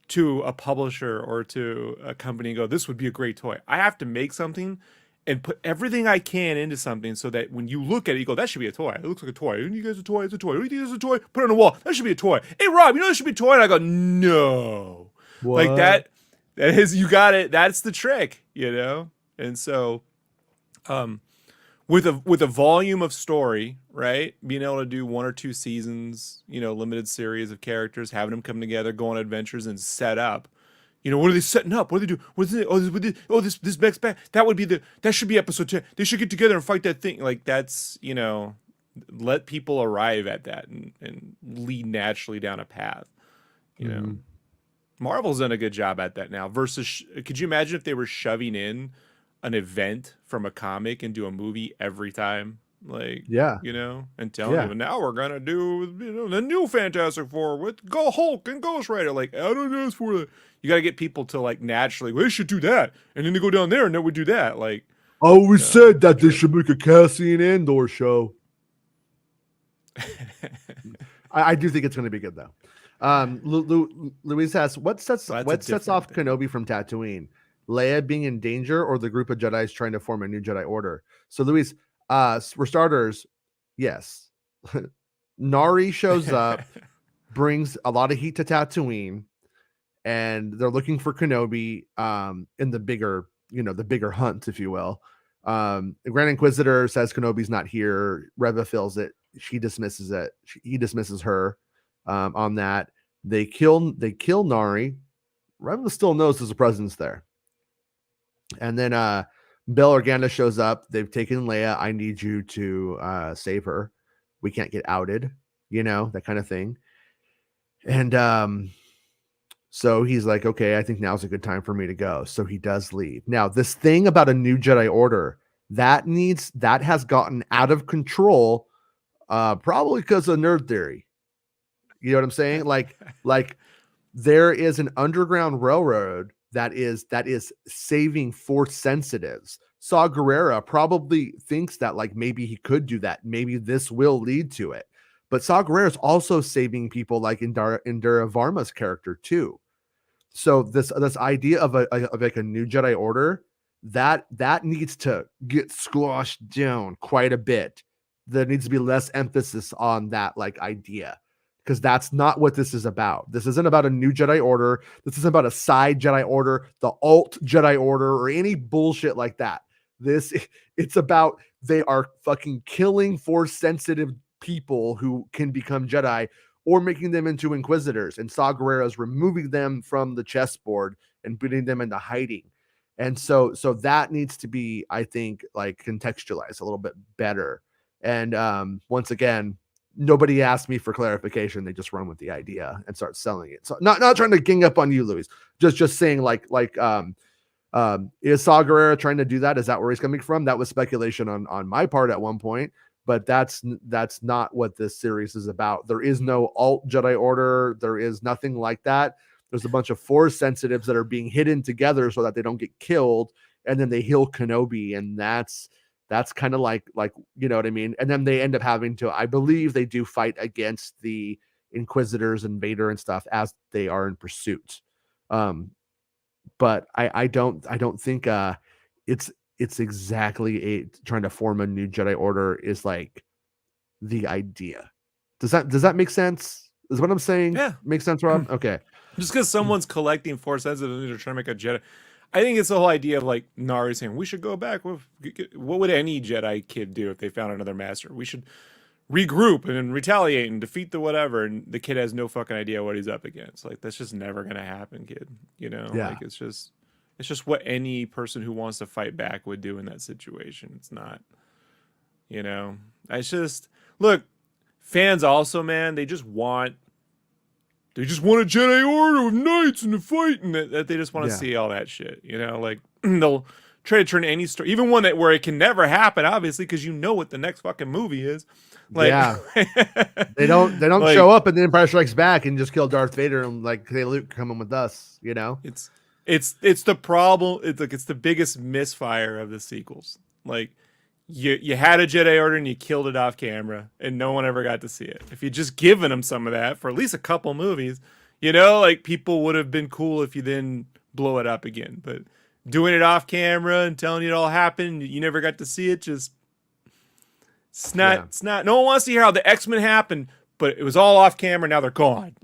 to a publisher or to a company and go, this would be a great toy. I have to make something and put everything I can into something so that when you look at it, you go, that should be a toy. It looks like a toy. You guys a toy? It's a toy. You think it's a toy? Put it on the wall. That should be a toy. Hey, Rob, that should be a toy? And I go, no. What? Like that is, you got it. That's the trick, And so, with a volume of story, right? Being able to do 1 or 2 seasons, limited series of characters, having them come together, go on adventures and set up. What are they setting up? What do they do? What's it? This next back. That should be episode 10. They should get together and fight that thing. Like, that's, let people arrive at that and lead naturally down a path. Marvel's done a good job at that now. Versus, could you imagine if they were shoving in an event from a comic into a movie every time? Like, and telling you, now we're gonna do the new Fantastic Four with Hulk and Ghost Rider. Like, I don't know for that. You got to get people to like naturally, well, they should do that, and then they go down there and then we do that. Like, I always said that they should make a Cassian Andor show. I do think it's going to be good though. Louise asks, what sets off Kenobi from Tatooine? Leia being in danger, or the group of Jedis trying to form a new Jedi Order? So, Louise, for starters, yes. Nari shows up, brings a lot of heat to Tatooine, and they're looking for Kenobi in the bigger hunt, if you will. The Grand Inquisitor says Kenobi's not here. Reva feels it. She dismisses it. He dismisses her on that. They kill Nari. Reva still knows there's a presence there. And then Bail Organa shows up. They've taken Leia. I need you to save her. We can't get outed, that kind of thing. And so he's like, okay, I think now's a good time for me to go. So he does leave. Now, this thing about a new Jedi Order, that has gotten out of control, probably because of nerd theory. You know what I'm saying? Like there is an underground railroad that is saving Force sensitives. Saw Gerrera probably thinks that like maybe he could do that. Maybe this will lead to it. But Saw Gerrera is also saving people like Indira Varma's character too. So this idea of a new Jedi Order, that needs to get squashed down quite a bit. There needs to be less emphasis on that like idea, because that's not what this is about. This isn't about a new Jedi Order. This isn't about a side Jedi Order, the alt Jedi Order, or any bullshit like that. It's about they are fucking killing Force sensitive people who can become Jedi or making them into Inquisitors. And Saw Gerrera is removing them from the chessboard and putting them into hiding. And so that needs to be, I think, like contextualized a little bit better. And once again, nobody asked me for clarification. They just run with the idea and start selling it. So not trying to gang up on you, Louis. Just saying is Saw Gerrera trying to do that? Is that where he's coming from? That was speculation on my part at one point, but that's not what this series is about. There is no alt Jedi Order. There is nothing like that. There's a bunch of Force sensitives that are being hidden together so that they don't get killed, and then they heal Kenobi, and that's kind of like you know what I mean. And then they end up having to, I believe, they do fight against the Inquisitors and Vader and stuff as they are in pursuit. But I don't think it's exactly trying to form a new Jedi Order is like the idea. Does that make sense? Is what I'm saying? Yeah. Make sense, Rob? Okay. Just because someone's collecting Force sensitive and they're trying to make a Jedi. I think it's the whole idea of like Nari saying, we should go back. What would any Jedi kid do if they found another master? We should regroup and then retaliate and defeat the whatever. And the kid has no fucking idea what he's up against. Like, that's just never going to happen, kid. You know, like it's just what any person who wants to fight back would do in that situation. It's not, you know, it's just, look, fans also, man, they just want a Jedi Order of knights in the fight, and that they just want to see all that shit, you know, like they'll try to turn any story, even one where it can never happen, obviously, because you know what the next fucking movie is. Like, they don't like, show up and then Empire Strikes Back and just kill Darth Vader and like, hey, Luke, coming with us, you know. It's the problem. It's like, it's the biggest misfire of the sequels. Like, you had a Jedi Order and you killed it off camera and no one ever got to see it. If you'd just given them some of that for at least a couple movies, you know, like people would have been cool if you then blow it up again. But doing it off camera and telling you it all happened, you never got to see it. Just it's not. No one wants to hear how the X-Men happened, but it was all off camera. Now they're gone.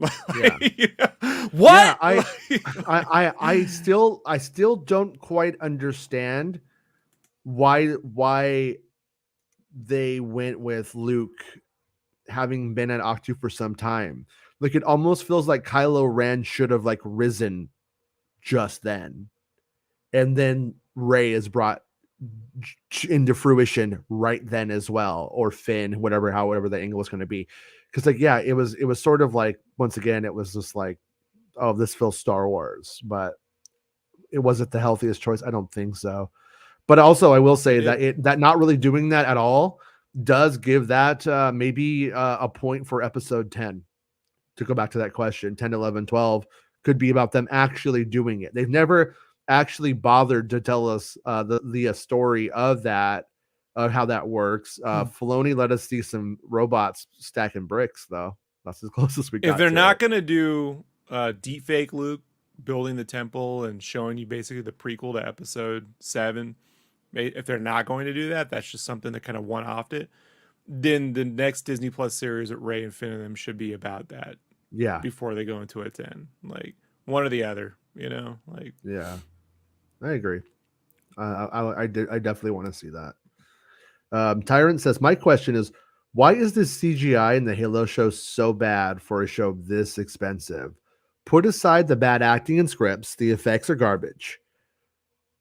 You know? What? Yeah, I still don't quite understand why they went with Luke having been at Octu for some time. Like, it almost feels like Kylo Ren should have like risen just then, and then Rey is brought into fruition right then as well, or Finn, however the angle was going to be. Because like, yeah, it was sort of like, once again, it was just like, oh, this feels Star Wars, but it wasn't the healthiest choice. I don't think so. But also, I will say that not really doing that at all does give that maybe a point for episode 10. To go back to that question, 10, 11, 12 could be about them actually doing it. They've never actually bothered to tell us the story of that, of how that works. Filoni let us see some robots stacking bricks, though. That's as close as we got. If they're not going to do deepfake Luke building the temple and showing you basically the prequel to episode 7, if they're not going to do that, that's just something that kind of one-offed it. Then the next Disney Plus series at Rey and Finn and them should be about that. Yeah. Before they go into a 10, like one or the other, you know, like. Yeah, I agree. I definitely want to see that. Tyrant says, my question is, why is this CGI in the Halo show so bad for a show this expensive? Put aside the bad acting and scripts, the effects are garbage.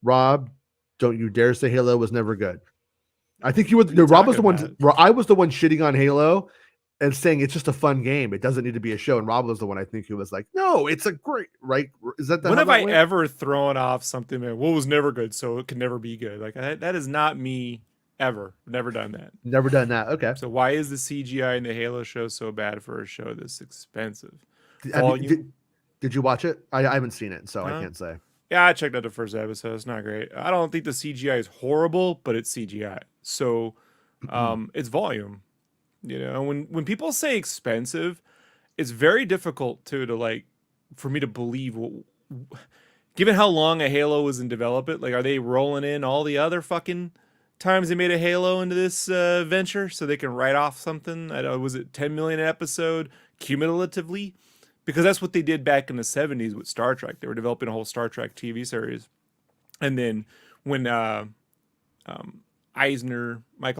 Rob, don't you dare say Halo was never good. I think you were. Rob was the one. I was the one shitting on Halo and saying it's just a fun game. It doesn't need to be a show. And Rob was the one, I think, who was like, "No, it's a great right." Is that the? When have I ever thrown off something that was never good, so it can never be good? Like that is not me ever. Never done that. Never done that. Okay. So why is the CGI in the Halo show so bad for a show this expensive? Did you watch it? I haven't seen it, so I can't say. Yeah, I checked out the first episode. It's not great. I don't think the CGI is horrible, but it's CGI. So it's volume. You know, when people say expensive, it's very difficult to like for me to believe. Given how long a Halo was in development, like, are they rolling in all the other fucking times they made a Halo into this venture so they can write off something? Was it $10 million an episode? cumulatively, because that's what they did back in the 70s with Star Trek. They were developing a whole Star Trek TV series. And then when Michael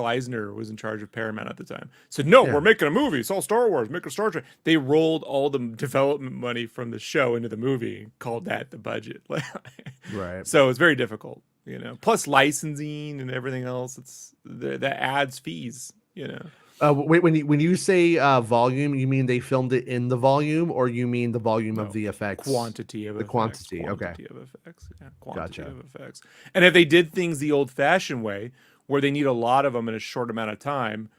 Eisner was in charge of Paramount at the time, said, no, we're making a movie. It's all Star Wars, make a Star Trek. They rolled all the development money from the show into the movie, called that the budget. Right. So it's very difficult, plus licensing and everything else. It's that adds fees, Wait, when you say volume, you mean they filmed it in the volume, or you mean the volume of the effects? Quantity of effects. Quantity of effects. Yeah, quantity of effects. And if they did things the old-fashioned way, where they need a lot of them in a short amount of time,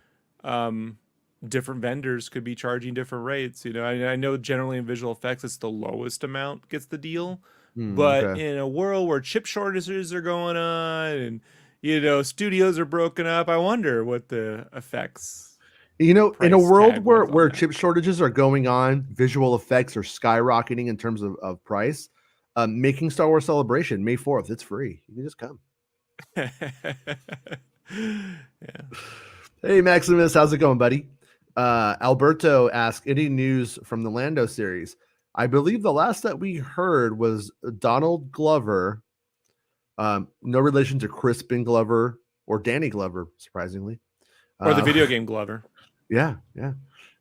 different vendors could be charging different rates. I know generally in visual effects, it's the lowest amount gets the deal. But in a world where chip shortages are going on and studios are broken up, I wonder what the effects. In a world where chip shortages are going on, visual effects are skyrocketing in terms of price. Making Star Wars Celebration, May 4th, it's free. You can just come. Yeah. Hey, Maximus, how's it going, buddy? Alberto asked, any news from the Lando series? I believe the last that we heard was Donald Glover. No relation to Crispin Glover or Danny Glover, surprisingly. Or the video game Glover. Yeah.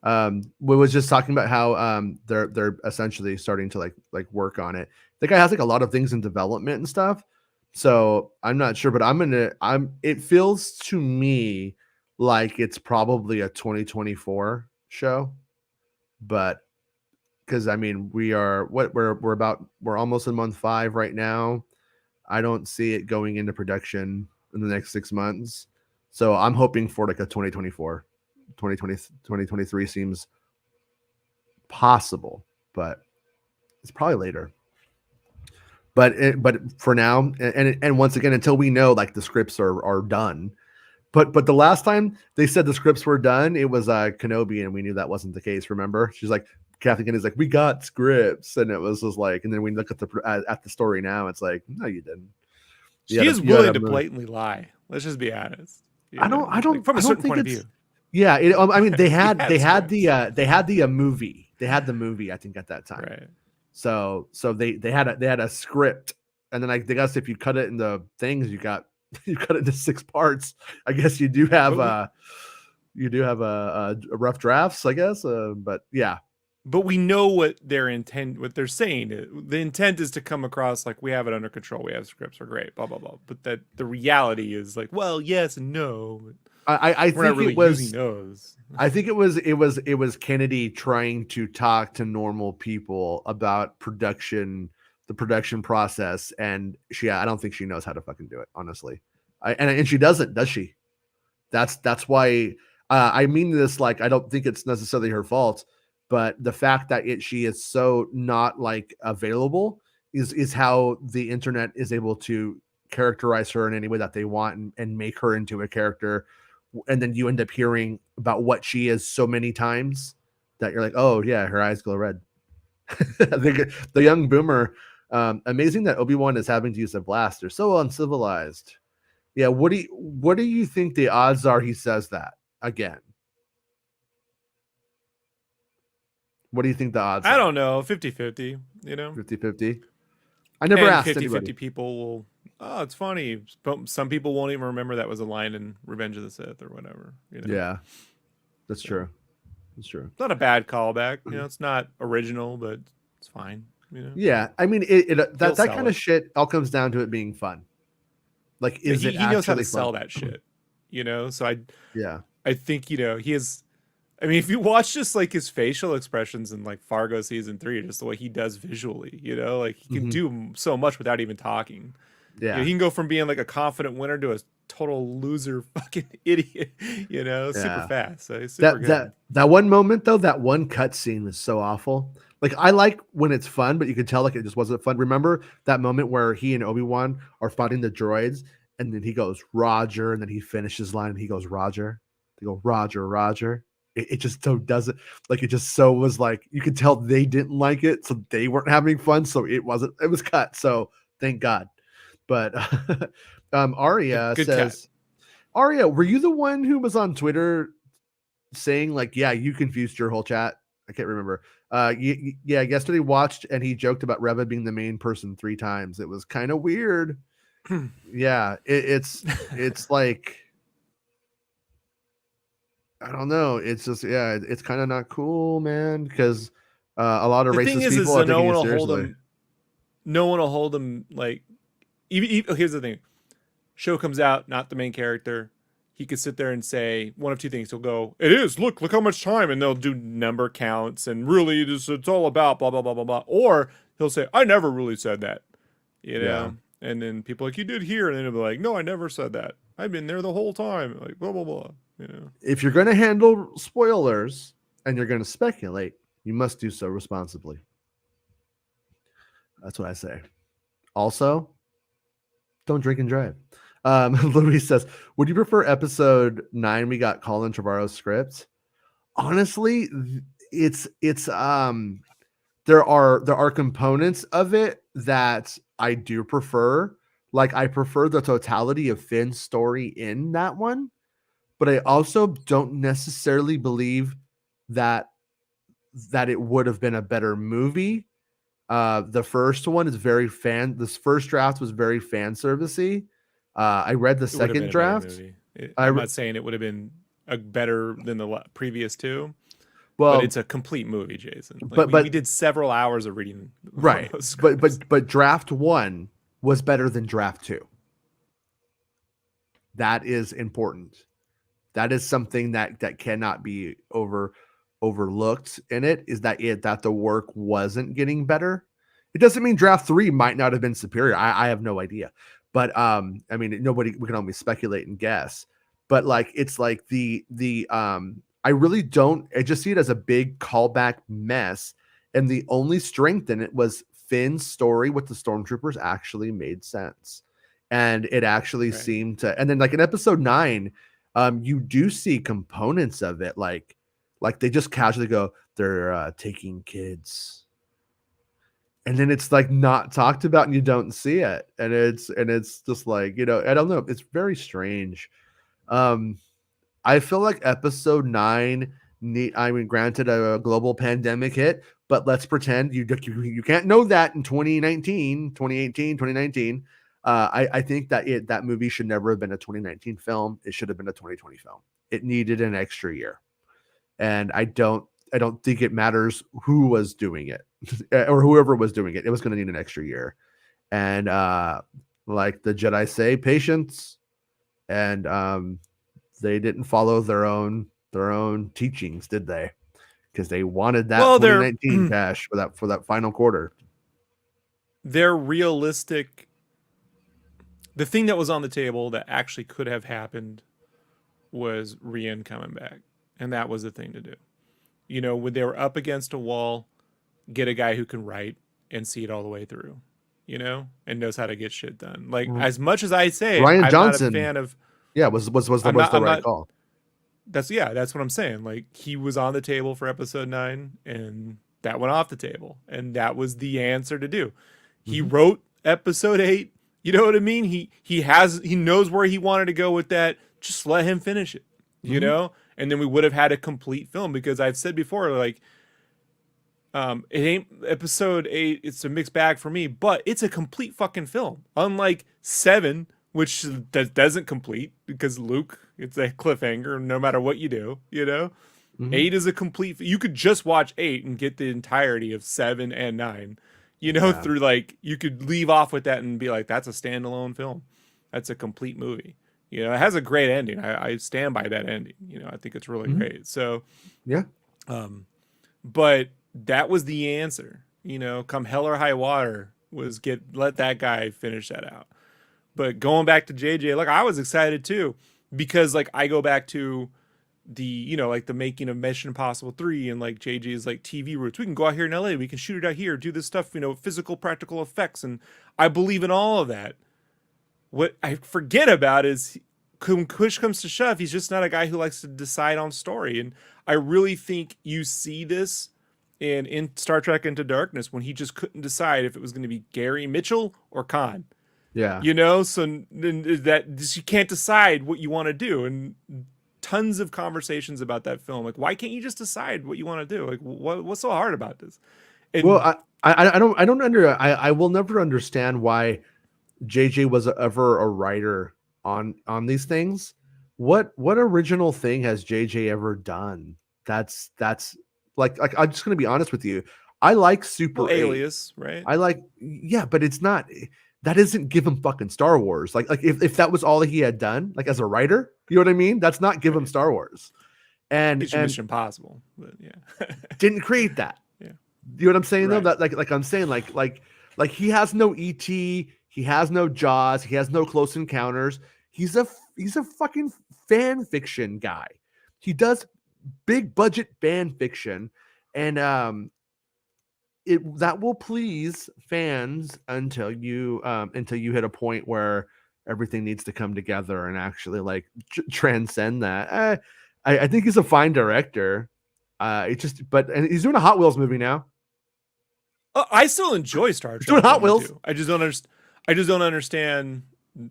We was just talking about how they're essentially starting to like work on it. The guy has like a lot of things in development and stuff. So I'm not sure, but it feels to me like it's probably a 2024 show. But because we're almost in month 5 right now. I don't see it going into production in the next 6 months. So I'm hoping for like a 2024. 2023 seems possible, but it's probably later. But for now, and once again, until we know like the scripts are done. But the last time they said the scripts were done, it was Kenobi, and we knew that wasn't the case. Remember? She's like, Kathy Kennedy's like, we got scripts, and it was just like, and then we look at the story now, it's like, no, you didn't. She is willing to blatantly lie. Let's just be honest. I don't from a certain point of view. Yeah, they had the movie. They had the movie, I think, at that time. Right. So they had a script, and then I guess if you cut it into things, you cut it into 6 parts. I guess you do have a rough drafts, I guess. But yeah. But we know what they're saying. The intent is to come across like we have it under control. We have scripts. We're great. Blah blah blah. But that the reality is like, well, yes and no. I think not really it was using those. I think it was Kennedy trying to talk to normal people about the production process, and I don't think she knows how to fucking do it, honestly. And she doesn't, does she? That's why I mean this like I don't think it's necessarily her fault, but the fact that she is so not like available is how the internet is able to characterize her in any way that they want and make her into a character. And then you end up hearing about what she is so many times that you're like, oh yeah, her eyes glow red. I think the young boomer, amazing that Obi-Wan is having to use a blaster. So uncivilized. Yeah. What do you think the odds are he says that again? What do you think the odds are? I don't know. 50-50, 50-50. I never asked 50-50 people will, oh, it's funny. Some people won't even remember that was a line in Revenge of the Sith or whatever. Yeah, that's true. That's true. It's not a bad callback. It's not original, but it's fine. Yeah, I mean, that kind of shit all comes down to it being fun. Like, he knows how to sell that shit. So I think he is. I mean, if you watch just like his facial expressions in like Fargo season 3, just the way he does visually, like he can do so much without even talking. Yeah, he can go from being like a confident winner to a total loser, fucking idiot. Super fast. So he's super good. That one moment though, that one cut scene was so awful. Like I like when it's fun, but you could tell like it just wasn't fun. Remember that moment where he and Obi-Wan are fighting the droids, and then he goes Roger, and then he finishes his line and he goes Roger. They go Roger, Roger. It just so doesn't like it just so was like you could tell they didn't like it, so they weren't having fun, so it was cut, so thank God. But Aria good says, Aria, were you the one who was on Twitter saying like, yeah, you confused your whole chat? I can't remember. Yeah, yesterday watched and he joked about Reva being the main person 3 times. It was kind of weird. Yeah, it's like I don't know. It's just it's kind of not cool, man. Because a lot of The thing racist is people are that no taking one it will hold seriously. him. No one will hold him like. Here's the thing: show comes out, not the main character. He could sit there and say one of two things. He'll go, "It is. Look how much time," and they'll do number counts and really it's all about blah blah blah blah blah. Or he'll say, "I never really said that," you Yeah. know. And then people are like, "You did here," and then he'll be like, "No, I never said that. I've been there the whole time." Like blah blah blah. You know. If you're going to handle spoilers and you're going to speculate, you must do so responsibly. That's what I say. Also, don't drink and drive. Louis says, "Would you prefer episode 9? We got Colin Trevorrow's script." Honestly, it's there are components of it that I do prefer. Like I prefer the totality of Finn's story in that one, but I also don't necessarily believe that it would have been a better movie. The first one is this first draft was very fan servicey. I read the It would have been second a better draft. movie. I I'm not saying it would have been a better than the previous two, but well, it's a complete movie, Jason. Like but we but did several hours of reading right, those scripts. but draft one was better than draft two. That is important. That is something that cannot be overlooked in it. Is that the work wasn't getting better? It doesn't mean draft 3 might not have been superior. I have no idea, but I mean we can only speculate and guess. But like it's like I really don't. I just see it as a big callback mess, and the only strength in it was Finn's story with the stormtroopers actually made sense, and it actually Right. seemed to. And then like in episode 9, you do see components of it, like they just casually go, they're taking kids, and then it's like not talked about, and you don't see it, and it's just like I don't know, it's very strange. Um, I feel like episode 9 I mean, granted, a global pandemic hit, but let's pretend you can't know that in 2019, 2018, 2019. I think that movie should never have been a 2019 film. It should have been a 2020 film. It needed an extra year, and I don't think it matters who was doing it or whoever was doing it. It was going to need an extra year, and like the Jedi say, patience, and they didn't follow their own teachings, did they? Because they wanted that Well, they're 2019 cash for that final quarter. they're realistic. The thing that was on the table that actually could have happened was Rian coming back, and that was the thing to do. When they were up against a wall, get a guy who can write and see it all the way through, and knows how to get shit done. Like as much as I say, Ryan I'm not a Johnson, fan of. yeah, was the I'm right not. call. That's what I'm saying. Like he was on the table for episode 9, and that went off the table, and that was the answer to do. He Mhm. wrote episode 8. You know what I mean? He knows where he wanted to go with that. Just let him finish it. Mhm. And then we would have had a complete film, because I've said before, like, it ain't episode 8. It's a mixed bag for me, but it's a complete fucking film. Unlike 7, which doesn't complete because Luke, it's a cliffhanger no matter what you do. Mhm. 8 is a complete. You could just watch 8 and get the entirety of 7 and 9. Yeah. Through like you could leave off with that and be like, that's a standalone film. That's a complete movie. It has a great ending. I stand by that ending. I think it's really Mhm. great. So, Yeah. but that was the answer. Come hell or high water, let that guy finish that out. But going back to JJ, like I was excited too, because like I go back to the like the making of Mission Impossible 3 and like JJ's like TV roots. We can go out here in LA, we can shoot it out here, do this stuff, physical practical effects, and I believe in all of that. What I forget about is when push comes to shove, he's just not a guy who likes to decide on story. And I really think you see this in Star Trek Into Darkness, when he just couldn't decide if it was going to be Gary Mitchell or Khan. Yeah. So that you can't decide what you want to do. And tons of conversations about that film. Like, why can't you just decide what you want to do? Like, what's so hard about this? Well, And I will never understand why JJ was ever a writer on these things. What original thing has JJ ever done? That's like I'm just gonna be honest with you. I like well, Super 8. Alias, right? I like, yeah, but it's not, that doesn't give him fucking Star Wars. Like if that was all he had done, like as a writer, you know what I mean? That's not give him Right. Star Wars. It's your And Mission Impossible, but yeah. didn't create that. Yeah. You know what I'm saying though? Right. That like I'm saying like he has no ET, he has no Jaws, he has no Close Encounters. He's a fucking fan fiction guy. He does big budget fan fiction, and that will please fans until you hit a point where everything needs to come together and actually like transcend that. I think he's a fine director. And he's doing a Hot Wheels movie now. I still enjoy Star He's Trek. doing Hot Wheels. I just don't understand. I just don't understand.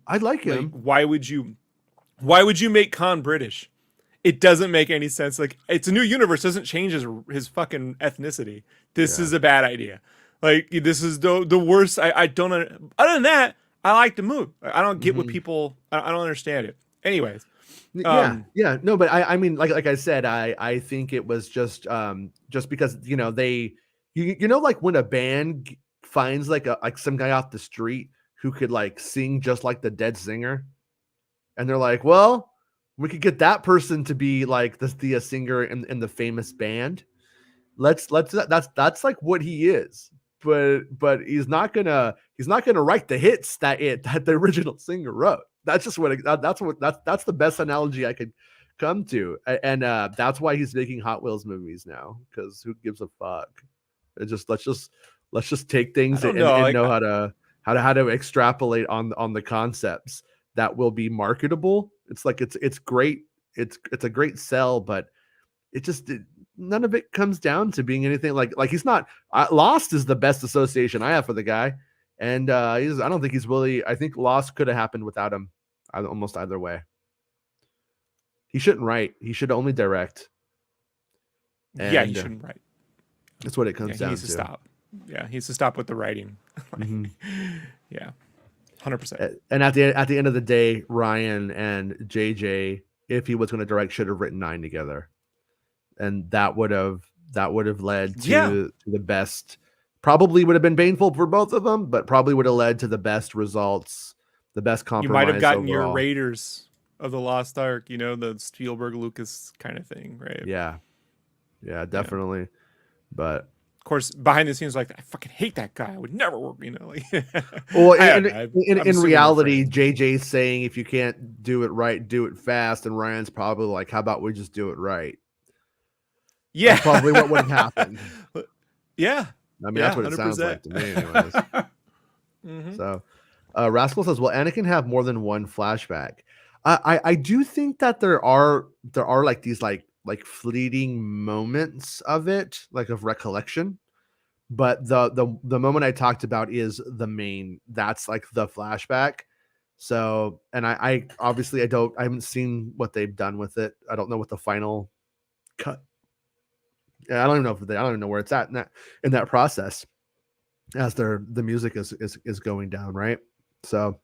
I like him. Like, why would you make Khan British? It doesn't make any sense. Like, it's a new universe. Doesn't change his fucking ethnicity. This is a bad idea. Like, this is the worst. I don't. Other than that, I like the movie. I don't get what people. I don't understand it. Anyways. Yeah. No, but I mean, like I said, I think it was just because you know like when a band finds like some guy off the street who could like sing just like the dead singer, and they're like, well, we could get that person to be like the singer in the famous band. That's like what he is. But he's not gonna write the hits that the original singer wrote. That's just that's the best analogy I could come to, and that's why he's making Hot Wheels movies now, because who gives a fuck? Let's just take things and know how to extrapolate on the concepts that will be marketable. It's like it's great. It's a great sell, but none of it comes down to being anything like he's not. Lost is the best association I have for the guy, and I don't think he's really. I think Lost could have happened without him, almost either way. He shouldn't write. He should only direct. And, yeah, he shouldn't write. That's what it comes down to. He needs to stop. Yeah, he needs to stop with the writing. Yeah, 100%. And at the end of the day, Ryan and JJ, if he was going to direct, should have written 9 together, and that would have led to the best. Probably would have been painful for both of them, but probably would have led to the best results, the best compromise. You might have gotten overall. your Raiders of the Lost Ark, the Spielberg Lucas kind of thing, right? Yeah, definitely. Yeah. But of course, behind the scenes, like, I fucking hate that guy. I would never work, like. Well, in reality, JJ's saying if you can't do it right, do it fast, and Ryan's probably like, how about we just do it right? Yeah, that's probably what would have happened. Yeah. I mean, that's what it 100%. Sounds like to me, anyways. So, Rascal says, "Will Anakin have more than one flashback?" I do think that there are like these like fleeting moments of it, like of recollection. But the moment I talked about is the main. That's like the flashback. So, and I obviously I haven't seen what they've done with it. I don't know what the final cut. I don't even know where it's at in that process, as the music is going down, right? So,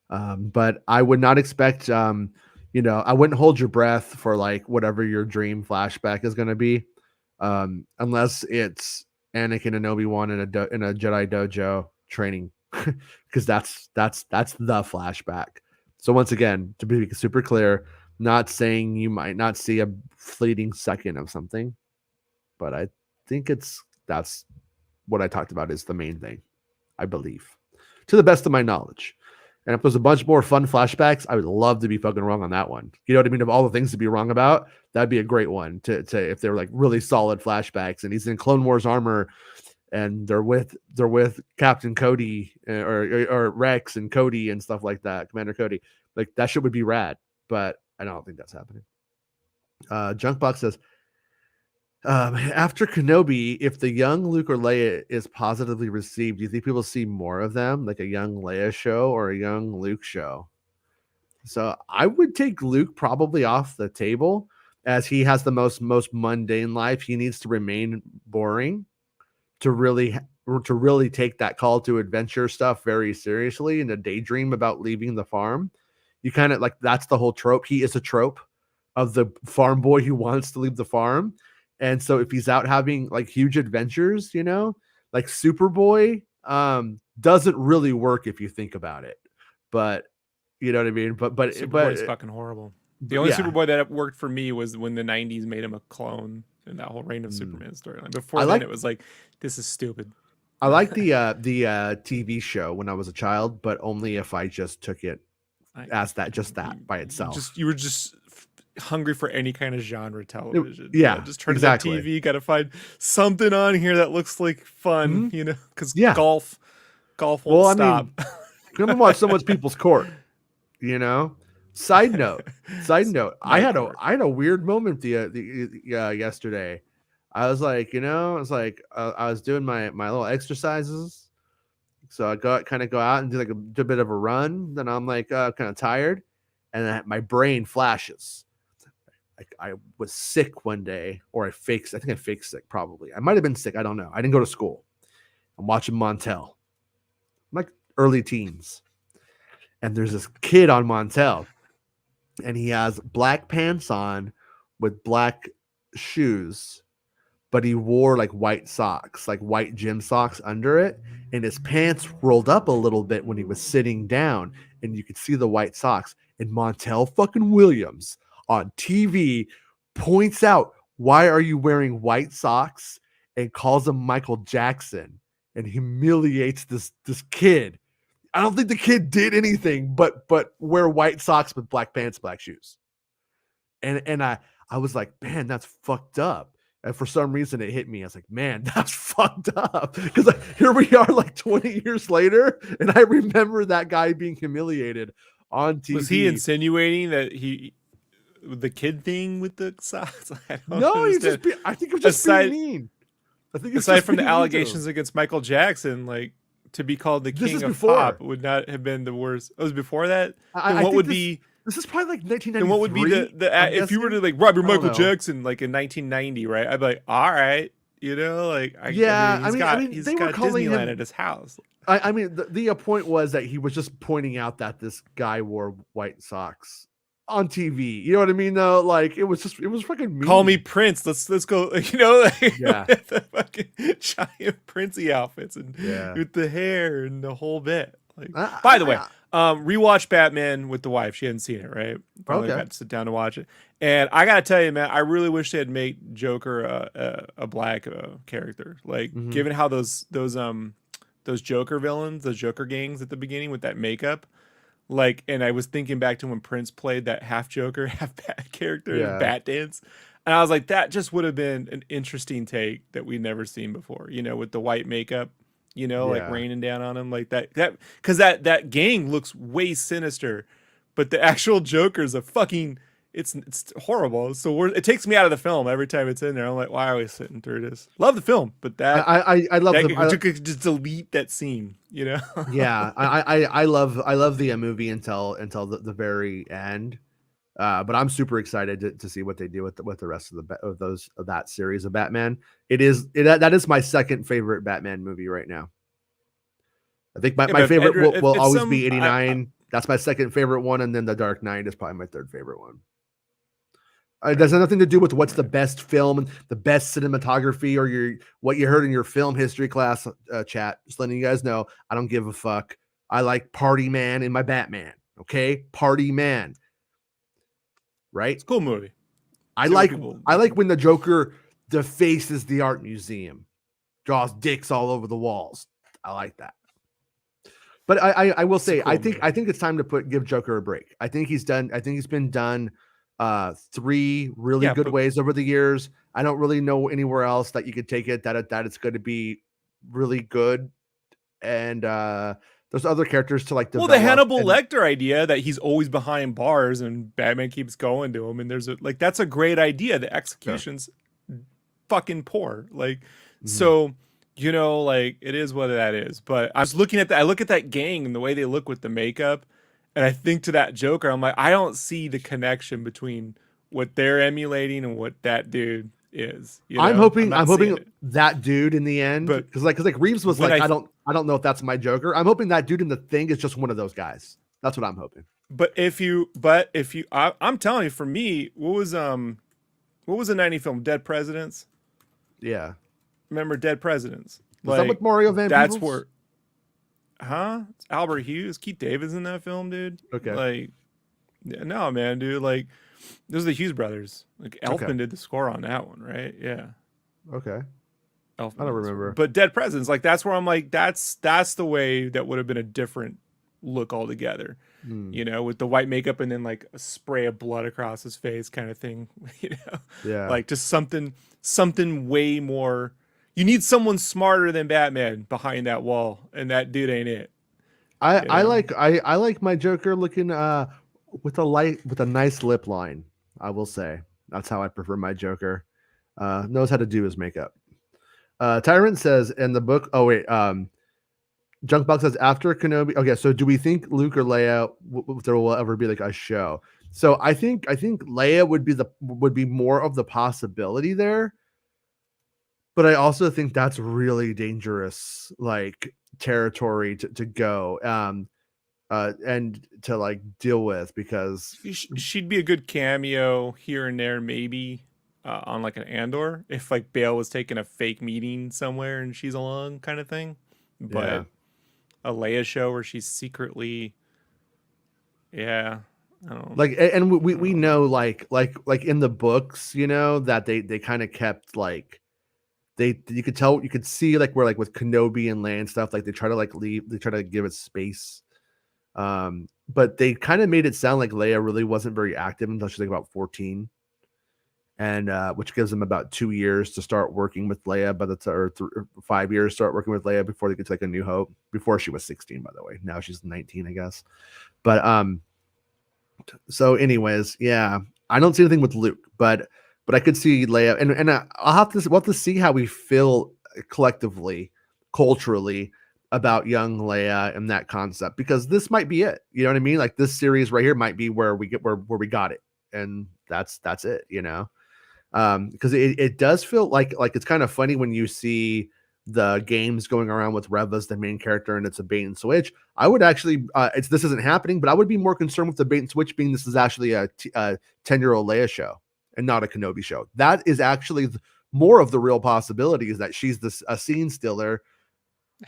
but I would not expect, I wouldn't hold your breath for like whatever your dream flashback is going to be, unless it's Anakin and Obi-Wan in a Jedi dojo training, because that's the flashback. So once again, to be super clear, not saying you might not see a fleeting second of something, but I think that's what I talked about is the main thing, I believe, to the best of my knowledge. And if there's a bunch more fun flashbacks, I would love to be fucking wrong on that one. You know what I mean? Of all the things to be wrong about, that'd be a great one to if they're like really solid flashbacks and he's in Clone Wars armor and they're with Captain Cody or Rex and Cody and stuff like that, Commander Cody. Like that shit would be rad, but I don't think that's happening. Junkbox says, after Kenobi, if the young Luke or Leia is positively received, do you think people see more of them, like a young Leia show or a young Luke show? So I would take Luke probably off the table, as he has the most mundane life. He needs to remain boring to really take that call to adventure stuff very seriously and to daydream about leaving the farm. You kind of like, that's the whole trope. He is a trope of the farm boy who wants to leave the farm. And so if he's out having like huge adventures, like Superboy, doesn't really work if you think about it. But you know what I mean? Superboy's fucking horrible. The only yeah. Superboy that worked for me was when the 90s made him a clone in that whole Reign of Superman storyline. Before then, it was like, this is stupid. I like the TV show when I was a child, but only if I just took it as that by itself. You were just hungry for any kind of genre television. Just turn exactly. to the TV, gotta find something on here that looks like fun, because golf won't stop. Come and watch Someone's People's Court. Side note, I had a weird moment yesterday. I was like, I was doing my little exercises. So I go out and do do a bit of a run. Then I'm like kind of tired, and then my brain flashes. I was sick one day, or I think I faked sick. Probably I might have been sick. I don't know. I didn't go to school. I'm watching Montel. I'm like early teens, and there's this kid on Montel, and he has black pants on with black shoes, but he wore like white socks, like white gym socks under it. And his pants rolled up a little bit when he was sitting down, and you could see the white socks. And Montel fucking Williams on TV points out, why are you wearing white socks? And calls him Michael Jackson and humiliates this kid. I don't think the kid did anything but wear white socks with black pants, black shoes. And I was like, man, that's fucked up. And for some reason it hit me. I was like, man, that's fucked up. Because here we are like 20 years later, and I remember that guy being humiliated on TV. Was he insinuating that the kid thing with the socks? I think it was just being mean. I think aside from the allegations against Michael Jackson, like, to be called the king of pop would not have been the worst. It was before that. This is probably like 1993. And what would be the if you were to like rob your Michael Jackson like in 1990, right? I'd be like, all right, he's got Disneyland at his house. I mean, the point was that he was just pointing out that this guy wore white socks on TV. You know what I mean? Though, like it was fucking mean. Call me Prince. Let's go. The fucking giant Princey outfits and with the hair and the whole bit. Like, by the way, rewatch Batman with the wife. She hadn't seen it, right? Finally got to sit down to watch it, and I gotta tell you, man, I really wish they had made Joker a black character. Like, given how those Joker villains, those Joker gangs at the beginning with that makeup. Like, and I was thinking back to when Prince played that half Joker, half Bat character in Bat Dance. And I was like, that just would have been an interesting take that we'd never seen before, with the white makeup, like raining down on him like that. Because that gang looks way sinister, but the actual Joker's a fucking, it's horrible. So it takes me out of the film every time it's in there. I'm like, why are we sitting through this? Love the film, but that I love you could just delete that scene, Yeah, I love the movie until the very end. But I'm super excited to see what they do with the rest of that series of Batman. That is my second favorite Batman movie right now. I think my favorite will always be 89. That's my second favorite one, and then The Dark Knight is probably my third favorite one. It has nothing to do with what's the best film, the best cinematography, or what you heard in your film history class chat. Just letting you guys know, I don't give a fuck. I like Party Man in my Batman. Okay, Party Man. Right? It's a cool movie. I like when the Joker defaces the art museum, draws dicks all over the walls. I like that. But I will say, I think it's time to give Joker a break. I think he's been done 3 really good ways over the years. I don't really know anywhere else that you could take it that it's going to be really good. And there's other characters to like develop. Well, the Hannibal Lecter idea that he's always behind bars and Batman keeps going to him, and that's a great idea. The execution's fucking poor. Like, so like, it is what that is. But I was looking at that. I look at that gang and the way they look with the makeup, And I think to that Joker, I'm like, I don't see the connection between what they're emulating and what that dude is. I'm I'm not seeing hoping it. that dude in the end, But because like Reeves was when like, I don't know if that's my Joker. I'm hoping that dude in the Thing is just one of those guys. That's what I'm hoping. I'm telling you, for me, what was the '90 film, Dead Presidents? Yeah. Remember Dead Presidents? Was that with Like, Mario Van that's Peebles? where, huh? It's Albert Hughes, Keith David's in that film, dude. Okay. Like, yeah, no, man, dude. Like, those are the Hughes brothers. Like, Okay. Elfman did the score on that one, right? Yeah, Okay. I Elfman don't did the score. remember. But Dead Presidents, like, that's where I'm like, that's the way that would have been a different look altogether. Hmm. With the white makeup and then like a spray of blood across his face, kind of thing. Yeah. Like just something way more. You need someone smarter than Batman behind that wall, and that dude ain't it. I like my Joker looking with a nice lip line. I will say that's how I prefer my Joker. Knows how to do his makeup. Tyrant says in the book. Oh wait, Junkbox says after Kenobi. Okay, so do we think Luke or Leia there will ever be like a show? So I think Leia would be more of the possibility there, but I also think that's really dangerous like territory to go and to like deal with because She'd be a good cameo here and there, maybe on like an Andor, if like Bale was taking a fake meeting somewhere and she's along, kind of thing. yeah. But a Leia show where she's secretly, yeah, I don't, Like and we know. know like in the books, that they kind of kept like you could tell you could see like where like with Kenobi and Land stuff, like they try to like leave, they try to give it space. But they kind of made it sound like Leia really wasn't very active until she's like about 14. And which gives them about 2 years to start working with Leia, but it's or 5 years to start working with Leia before they get to like A New Hope. Before she was 16, by the way. Now she's 19, I guess. But so anyways, yeah, I don't see anything with Luke, but I could see Leia, and we'll have to see how we feel collectively, culturally about young Leia and that concept, because this might be it. You know what I mean? Like this series right here might be where we get where we got it, and that's it. Because it does feel like it's kind of funny when you see the games going around with Rev as the main character and it's a bait and switch. I would actually this isn't happening, but I would be more concerned with the bait and switch being this is actually a 10-year-old Leia show and not a Kenobi show. That is actually more of the real possibility, is that she's a scene stealer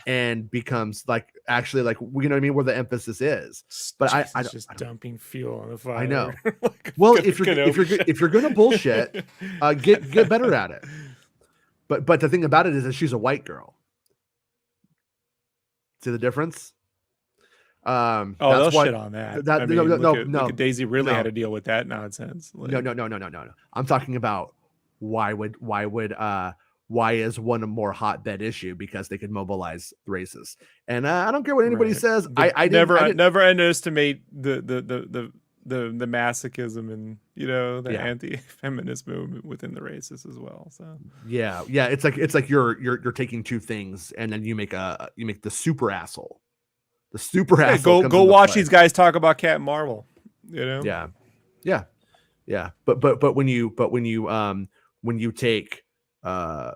and becomes like actually like, you know what I mean, where the emphasis is. But I just dumping fuel on the fire. I know. Like well, if you're gonna bullshit, get better at it. But the thing about it is that she's a white girl. See the difference? Oh, That's they'll why shit on that. that I mean, look at Daisy Ridley no. had to deal with that nonsense. Like, No. I'm talking about why is one a more hotbed issue, because they could mobilize races. And I don't care what anybody right. says. But I didn't never underestimate the masochism and the anti-feminist movement within the races as well. So yeah. It's like you're taking two things and then you make the super asshole. The super asshole. Go watch these guys talk about Captain Marvel. Yeah. But when you take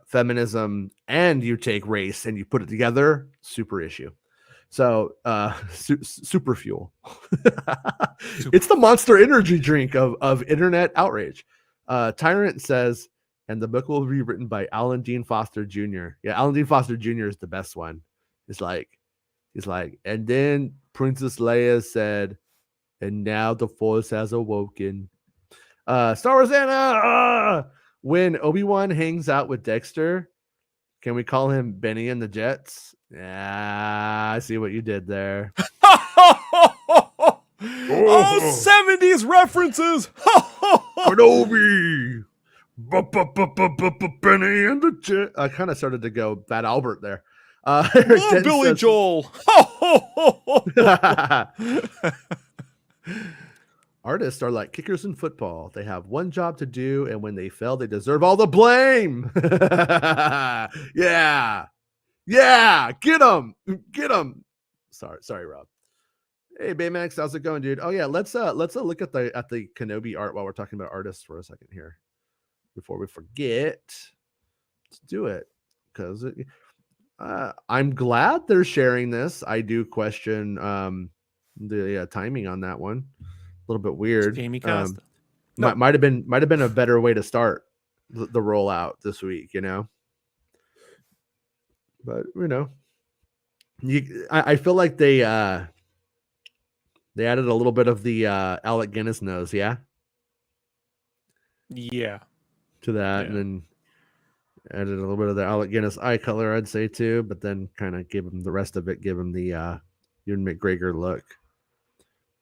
feminism and you take race and you put it together, super issue. So super fuel. It's the Monster Energy drink of internet outrage. Tyrant says, and the book will be written by Alan Dean Foster Jr. Yeah, Alan Dean Foster Jr. is the best one. He's like, and then Princess Leia said, and now the Force has awoken. Star Wars Anna. When Obi-Wan hangs out with Dexter, can we call him Benny and the Jets? Yeah, I see what you did there. Oh, 70s references. Kenobi. Benny and the Jets. I kind of started to go Fat Albert there. Billy Joel. Artists are like kickers in football. They have one job to do, and when they fail, they deserve all the blame. Yeah. Get them. Sorry, Rob. Hey Baymax, how's it going, dude? Oh yeah, let's look at the Kenobi art while we're talking about artists for a second here before we forget. Let's do it because I'm glad they're sharing this. I do question the timing on that one. A little bit It's weird. Jamie Costa. No, Might have been a better way to start the rollout this week, you know. But you know, I feel like they added a little bit of the Alec Guinness nose, yeah, yeah, to that, yeah. and then added a little bit of the Alec Guinness eye color, I'd say too. But then kind of give him the rest of it, give him the Ewan McGregor look.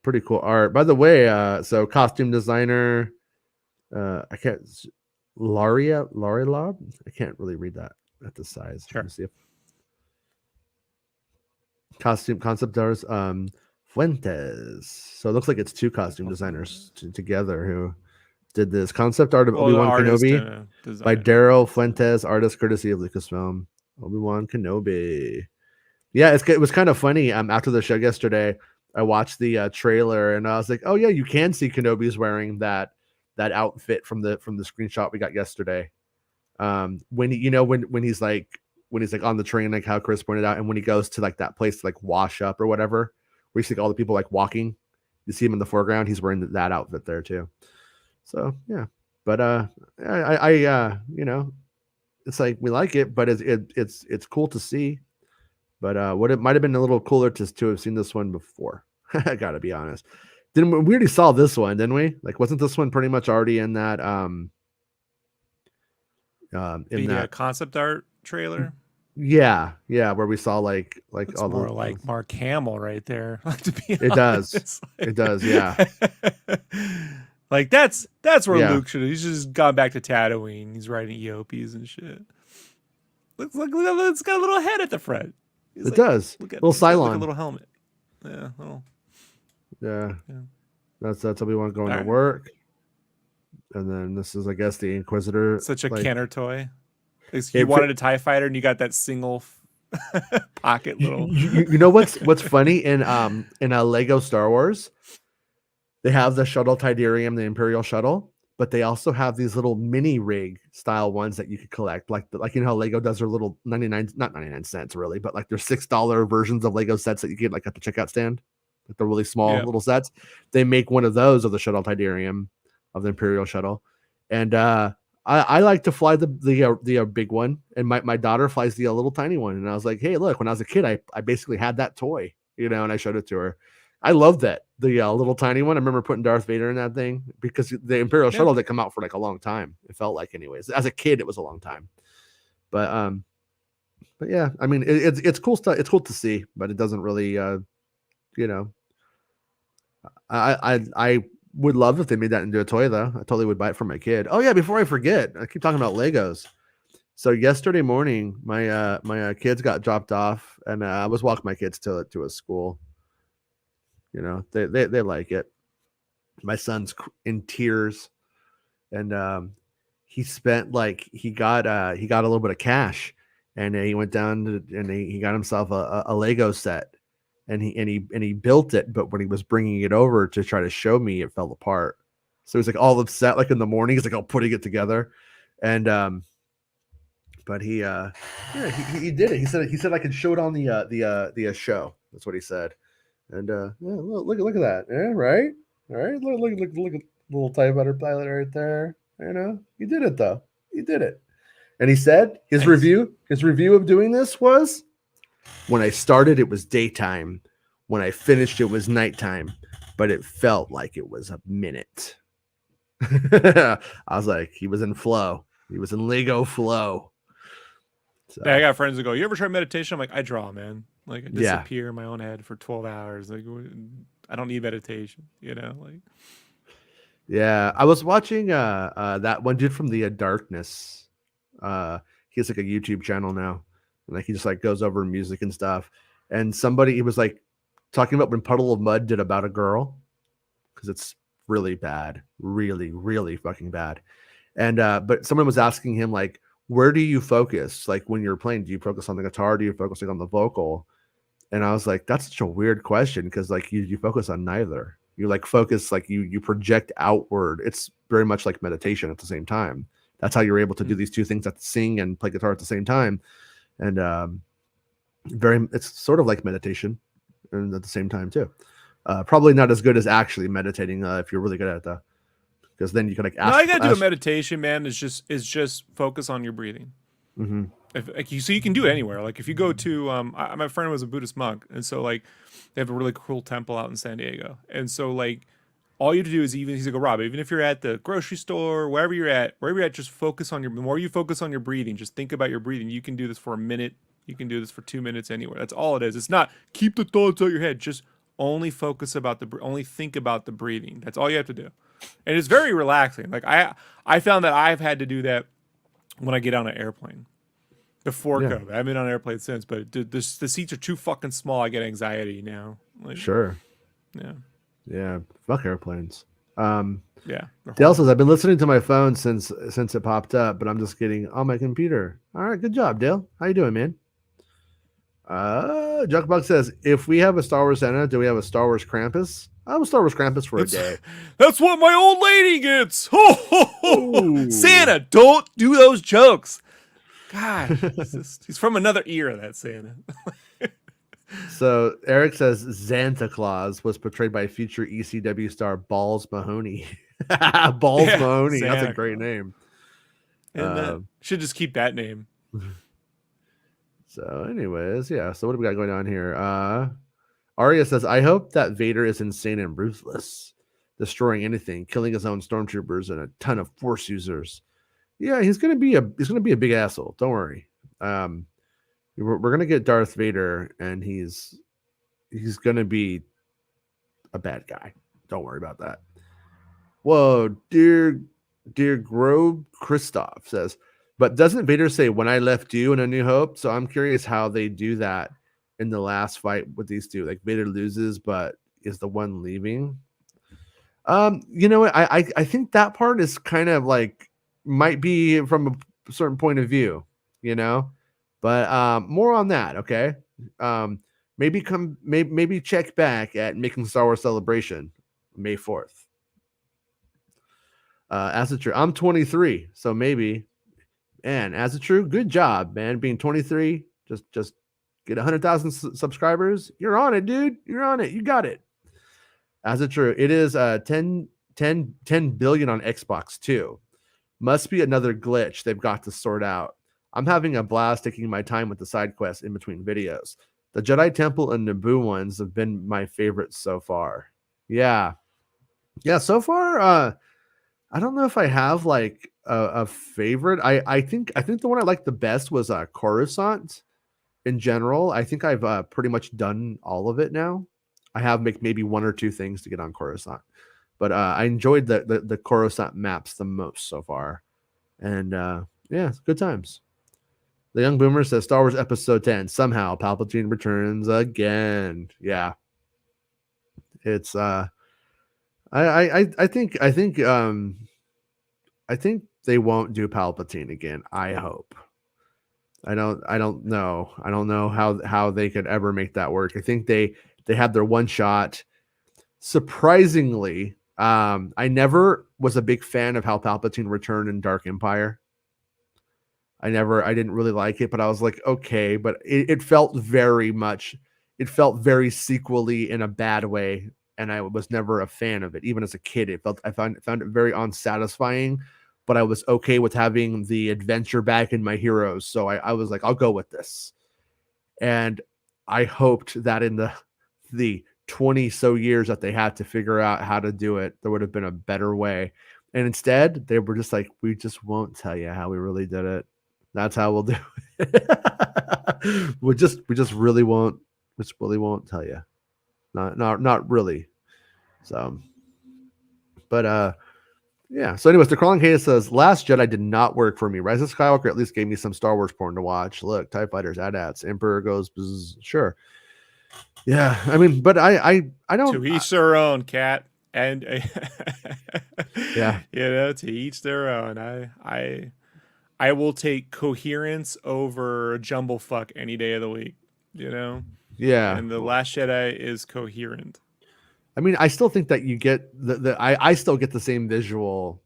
Pretty cool art, by the way. So costume designer, I can't Laria Lob. I can't really read that at the size. Sure. Let me see if costume concept artist Fuentes. So it looks like it's two costume designers together who did this concept art of Obi-Wan Kenobi by Daryl Fuentes, artist courtesy of Lucasfilm. Obi-Wan Kenobi. Yeah, it was kind of funny. After the show yesterday, I watched the trailer and I was like, oh yeah, you can see Kenobi's wearing that outfit from the screenshot we got yesterday. When when he's like on the train, like how Chris pointed out, and when he goes to like that place to like wash up or whatever, where you see all the people like walking, you see him in the foreground. He's wearing that outfit there too. So yeah, but I you know, it's like we like it, but it's cool to see. But what it might have been a little cooler to have seen this one before. I gotta be honest. We already saw this one, didn't we? Like, wasn't this one pretty much already in that that concept art trailer? Yeah, where we saw like it's all more like Mark Hamill right there. To be it honest. It does, yeah. Like that's where Luke should have. He's just gone back to Tatooine. He's riding Eopies and shit. Looks like it's got a little head at the front. It does. Little Cylon. Like a little helmet. Yeah. Yeah. That's Obi-Wan going to work. And then this is, I guess, the Inquisitor. Such a Kenner toy. You wanted a TIE fighter and you got that single pocket little. You know what's funny in a Lego Star Wars? They have the shuttle Tidarium, the Imperial shuttle, but they also have these little mini rig style ones that you could collect, like you know how Lego does their little not 99 cents really, but like their $6 versions of Lego sets that you get like at the checkout stand, like the really small little sets. They make one of those of the shuttle Tidarium of the Imperial shuttle, and I like to fly the big one, and my daughter flies the little tiny one, and I was like, hey, look, when I was a kid, I basically had that toy, you know, and I showed it to her. I loved that the little tiny one. I remember putting Darth Vader in that thing because the Imperial shuttle didn't come out for like a long time. It felt like, anyways, as a kid, it was a long time. But yeah, I mean, it's cool stuff. It's cool to see, but it doesn't really, you know. I would love if they made that into a toy though. I totally would buy it for my kid. Oh yeah, before I forget, I keep talking about Legos. So yesterday morning, my kids got dropped off, and I was walking my kids to a school. You know, they like it. My son's in tears, and he spent he got a little bit of cash, and he went down and he got himself a Lego set, and he built it. But when he was bringing it over to try to show me, it fell apart. So he's like all upset. Like in the morning, he's like all putting it together, and but he did it. He said I could show it on the show. That's what he said. And yeah, look at that. Yeah, right. All right. Look at little TIE fighter pilot right there. You know, he did it though. He did it. And he said his review of doing this was, when I started it was daytime. When I finished it was nighttime, but it felt like it was a minute. I was like, he was in flow. He was in Lego flow. So. Yeah, I got friends that go, you ever try meditation? I'm like, I draw, man. Like I disappear in my own head for 12 hours. Like I don't need meditation, you know? Like yeah, I was watching that one dude from the Darkness. He has like a YouTube channel now. And like he just like goes over music and stuff. And he was like talking about when Puddle of Mud did About a Girl, because it's really bad. Really, really fucking bad. And but someone was asking him like, where do you focus? Like when you're playing, do you focus on the guitar? Do you focus on the vocal? And I was like, that's such a weird question because like you focus on neither. You like focus like you project outward. It's very much like meditation at the same time. That's how you're able to do these two things, at sing and play guitar at the same time. And it's sort of like meditation, and at the same time too. Probably not as good as actually meditating if you're really good at it though, because then you can like No, ask. I gotta do a meditation, man. Is just focus on your breathing. Mm-hmm. If like you can do it anywhere. Like if you go to my friend was a Buddhist monk, and so like they have a really cool temple out in San Diego, and so like all you have to do is he's like, Rob, even if you're at the grocery store, wherever you're at, just focus on the more you focus on your breathing, just think about your breathing. You can do this for a minute. You can do this for 2 minutes anywhere. That's all it is. It's not keep the thoughts out your head. Just only only think about the breathing. That's all you have to do. And it's very relaxing. Like I found that I've had to do that when I get on an airplane. Before COVID, I haven't been on an airplane since, but the seats are too fucking small. I get anxiety now. Like, Sure. Yeah. Fuck airplanes. Yeah. Dale says I've been listening to my phone since it popped up, but I'm just getting on my computer. All right, good job, Dale. How you doing, man? Junkbuck says, if we have a Star Wars Santa, do we have a Star Wars Krampus? I have a Star Wars Krampus for a day. That's what my old lady gets. Ho, ho, ho. Santa, don't do those jokes. God, he's from another era, that Santa. So Eric says Santa Claus was portrayed by future ECW star Balls Mahoney. Mahoney, Santa that's a great name. And should just keep that name. So, anyways, yeah. So what do we got going on here? Arya says, I hope that Vader is insane and ruthless, destroying anything, killing his own stormtroopers and a ton of Force users. Yeah, he's gonna be a big asshole. Don't worry. We're gonna get Darth Vader, and he's gonna be a bad guy. Don't worry about that. Whoa, dear Grove Christoph says, but doesn't Vader say when I left you in A New Hope? So I'm curious how they do that in the last fight with these two. Like Vader loses, but is the one leaving? You know what? I think that part is kind of like might be from a certain point of view, you know, but more on that. Okay. Maybe check back at Making Star Wars Celebration May 4th. As it's true, I'm 23, so maybe. And as it's true, good job, man. Being 23, just get 100,000 subscribers. You're on it, dude. You're on it. You got it. As it's true, it is 10 billion on Xbox too. Must be another glitch they've got to sort out. I'm having a blast taking my time with the side quests in between videos. The Jedi Temple and Naboo ones have been my favorites so far. Yeah. So far, I don't know if I have like a favorite. I think the one I liked the best was Coruscant. In general, I think I've pretty much done all of it now. I have maybe one or two things to get on Coruscant, but I enjoyed the Coruscant maps the most so far, and yeah, good times. The Young Boomer says Star Wars Episode 10 somehow Palpatine returns again. Yeah, it's I think they won't do Palpatine again. I hope. I don't know how they could ever make that work. I think they had their one shot. Surprisingly, I never was a big fan of how Palpatine returned in Dark Empire. I didn't really like it, but I was like, okay, but it felt very sequely in a bad way, and I was never a fan of it. Even as a kid, I found it very unsatisfying, but I was okay with having the adventure back in my heroes. So I was like, I'll go with this. And I hoped that in the 20 so years that they had to figure out how to do it, there would have been a better way. And instead, they were just like, we just won't tell you how we really did it. That's how we'll do it. we just really won't. Just really won't tell you. Not really. So, but yeah. So, anyways, the Crawling Haze says, Last Jedi did not work for me. Rise of Skywalker at least gave me some Star Wars porn to watch. Look, TIE Fighters, AT-ATs, Emperor goes, bzz, sure. Yeah, I mean, but I don't. To each their own, cat, and yeah, to each their own. I will take coherence over jumble fuck any day of the week. Yeah. and the Last Jedi is coherent. I mean, I still think that you get I still get the same visual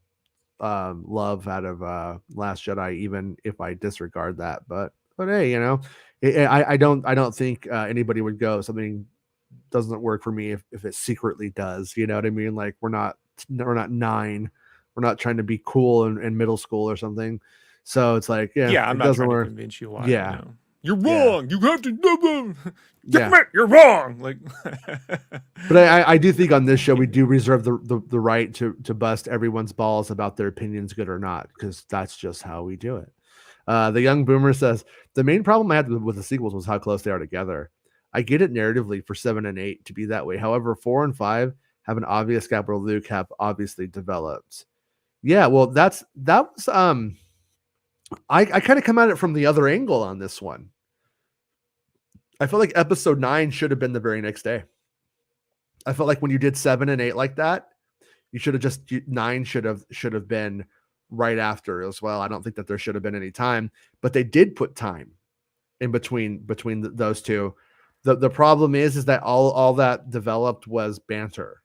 love out of Last Jedi, even if I disregard that. But hey, you know, I don't think anybody would go something doesn't work for me if it secretly does. You know what I mean? Like we're not 9, we're not trying to be cool in middle school or something. So it's like, yeah, Yeah, I'm it not doesn't trying to work. convince you why. Yeah, You know, you're yeah, wrong. You have to yeah. admit you're wrong. Like, But I do think on this show we do reserve the right to bust everyone's balls about their opinions, good or not, because that's just how we do it. The young boomer says the main problem I had with the sequels was how close they are together. I get it narratively for 7 and 8 to be that way. However, 4 and 5 have an obvious gap where Luke have obviously developed. Yeah, well, that was I kind of come at it from the other angle on this one. I felt like episode 9 should have been the very next day. I felt like when you did 7 and 8 like that, you should have just 9 should have been right after as well. I don't think that there should have been any time, but they did put time in between those two. The problem is that all that developed was banter,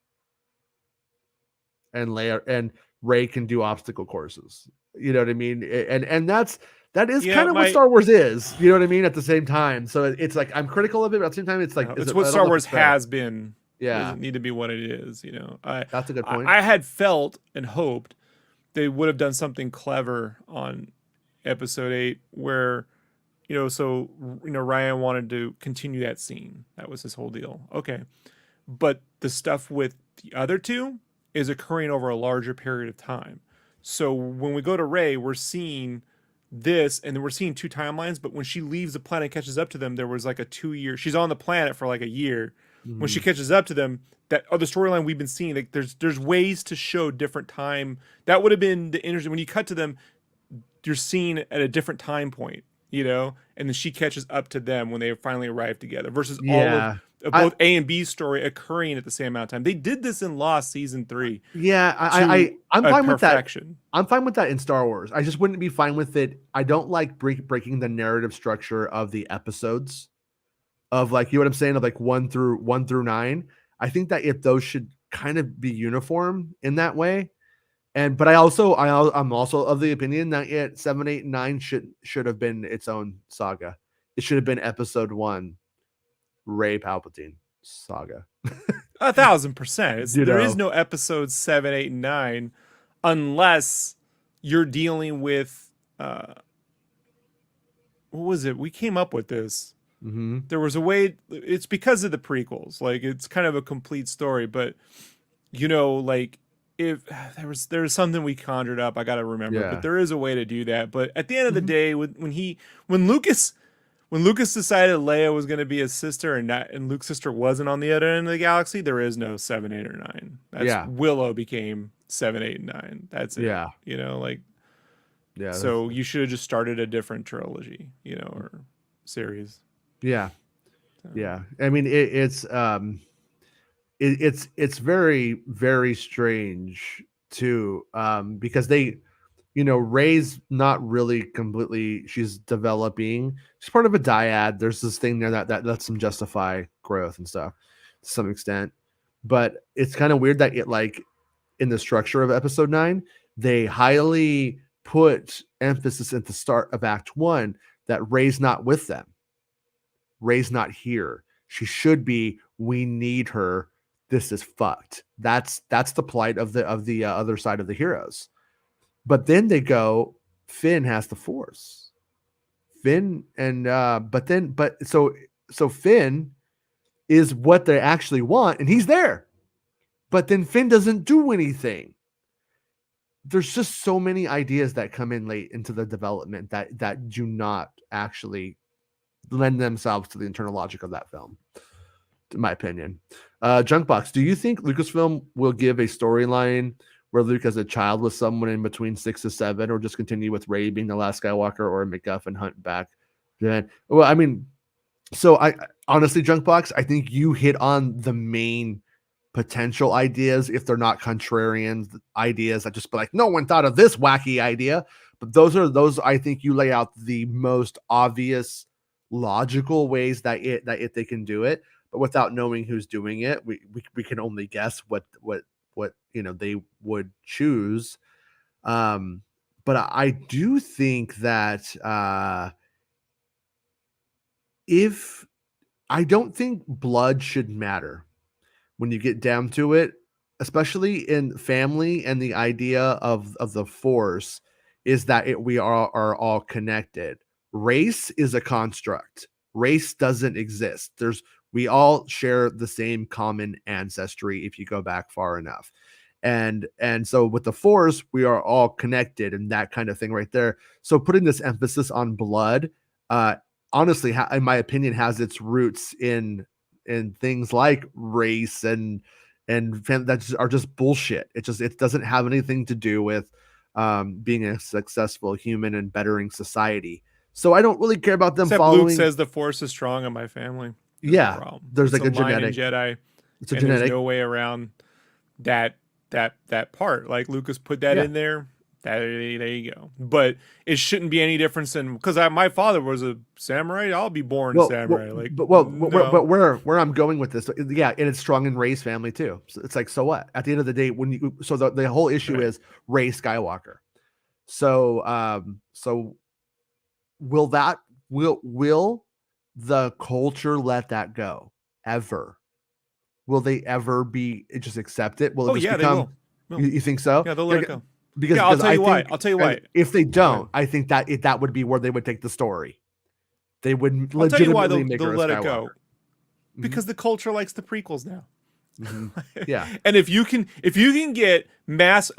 and Leia and Rey can do obstacle courses. You know what I mean? And that is kind of what Star Wars is. You know what I mean? At the same time, so it's like I'm critical of it, but at the same time, it's like it's what Star Wars has been. Yeah, doesn't need to be what it is. You know, that's a good point. I had felt and hoped they would have done something clever on episode 8 where, you know, so, you know, Ryan wanted to continue that scene. That was his whole deal. Okay. But the stuff with the other two is occurring over a larger period of time. So when we go to Rey, we're seeing this, and then we're seeing 2 timelines, but when she leaves the planet and catches up to them, there was like a 2-year, she's on the planet for like a year. Mm-hmm. When she catches up to them, that other storyline we've been seeing, like there's ways to show different time. That would have been the interesting, when you cut to them, you're seeing at a different time point, you know, and then she catches up to them when they finally arrive together versus all of both A and B story occurring at the same amount of time. They did this in Lost season 3. Yeah, I'm fine with that. I'm fine with that in Star Wars. I just wouldn't be fine with it. I don't like breaking the narrative structure of the episodes of, like, you know what I'm saying, of like 1 through 9. I think that if those should kind of be uniform in that way. But I'm also of the opinion that 7, 8, and 9 should have been its own saga. It should have been episode 1, Rey Palpatine saga. 1,000%. There is no episode 7, 8, and 9 unless you're dealing with what was it? We came up with this. Mm-hmm. There was a way. It's because of the prequels. Like, it's kind of a complete story, but, you know, like, if there was something we conjured up, I got to remember, but there is a way to do that. But at the end of the day, when Lucas decided Leia was going to be his sister and Luke's sister wasn't on the other end of the galaxy, there is no 7, 8, or 9. Willow became 7, 8, and 9. That's it. Yeah. You know, like, yeah. So you should have just started a different trilogy, you know, or series. Yeah. So. Yeah. I mean, it's very, very strange too, because they, you know, Rey's not really completely, she's developing. She's part of a dyad. There's this thing there that lets them justify growth and stuff to some extent. But it's kind of weird that it, like, in the structure of episode 9, they highly put emphasis at the start of Act 1 that Rey's not with them. Rey's not here. She should be. We need her. This is fucked. That's the plight of the other side of the heroes. But then they go, Finn has the Force. Finn and so Finn is what they actually want, and he's there. But then Finn doesn't do anything. There's just so many ideas that come in late into the development that do not actually lend themselves to the internal logic of that film, in my opinion. Junkbox, do you think Lucasfilm will give a storyline where Luke as a child was someone in between 6 to 7, or just continue with Rey being the last Skywalker, or a MacGuffin hunt back then? Well, I mean, so I honestly, Junkbox, I think you hit on the main potential ideas, if they're not contrarian ideas that just be like, no one thought of this wacky idea. But those I think you lay out the most obvious logical ways that they can do it, but without knowing who's doing it, we can only guess what they would choose. But I do think that if I don't think blood should matter when you get down to it, especially in family, and the idea of the Force is that we are all connected. Race is a construct. Race doesn't exist. We all share the same common ancestry if you go back far enough. And so with the Force, we are all connected, and that kind of thing right there. So putting this emphasis on blood, honestly, in my opinion, has its roots in things like race and that are just bullshit. It doesn't have anything to do with being a successful human and bettering society. So I don't really care about them Except following. Luke says the Force is strong in my family. That's Yeah, the problem. there's It's like a line in genetic. Jedi, It's a and genetic. there's no way around that part. Like Lucas put that Yeah. in there. There you go. But it shouldn't be any difference than, because my father was a samurai. I'll be born a samurai. But where I'm going with this, yeah, and it's strong in Ray's family too. So it's like, so what? At the end of the day, the whole issue Right. is Rey Skywalker. So will the culture let that go ever? Will they ever just accept it? Will it just they become? will. You think so? Yeah, they'll let it go. Because I'll tell you why. If they don't, I think that would be where they would take the story. They would I'll tell you why legitimately make her they'll a let it Skywalker. go. Because the culture likes the prequels now. Yeah. And if you can get the mass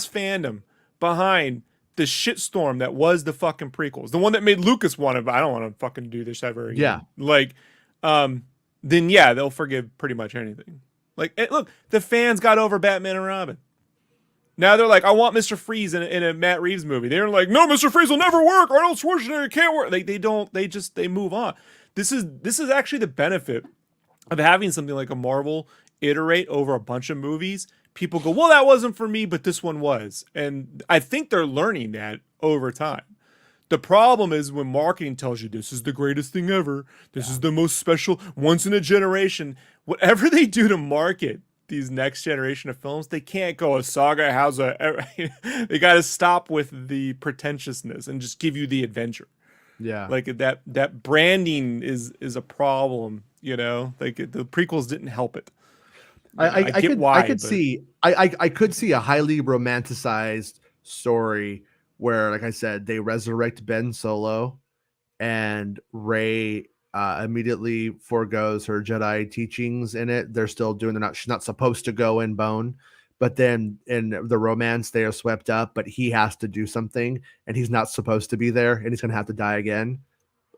fandom behind the shitstorm that was the fucking prequels, the one that made Lucas want to, I don't want to fucking do this ever again. Yeah. Then yeah, they'll forgive pretty much anything. Like, look, the fans got over Batman and Robin. Now they're like, I want Mr. Freeze in a Matt Reeves movie. They're like, no, Mr. Freeze will never work. Arnold Schwarzenegger can't work. They move on. This is actually the benefit of having something like a Marvel iterate over a bunch of movies. People go, well, that wasn't for me, but this one was. And I think they're learning that over time. The problem is when marketing tells you this is the greatest thing ever, this is the most special, once in a generation, whatever they do to market these next generation of films, they can't go, a saga has they got to stop with the pretentiousness and just give you the adventure. Yeah. Like that branding is a problem, like the prequels didn't help it. I could see a highly romanticized story where, like I said, they resurrect Ben Solo and Rey immediately forgoes her Jedi teachings in it. She's not supposed to go in bone, but then in the romance they are swept up, but he has to do something and he's not supposed to be there and he's going to have to die again.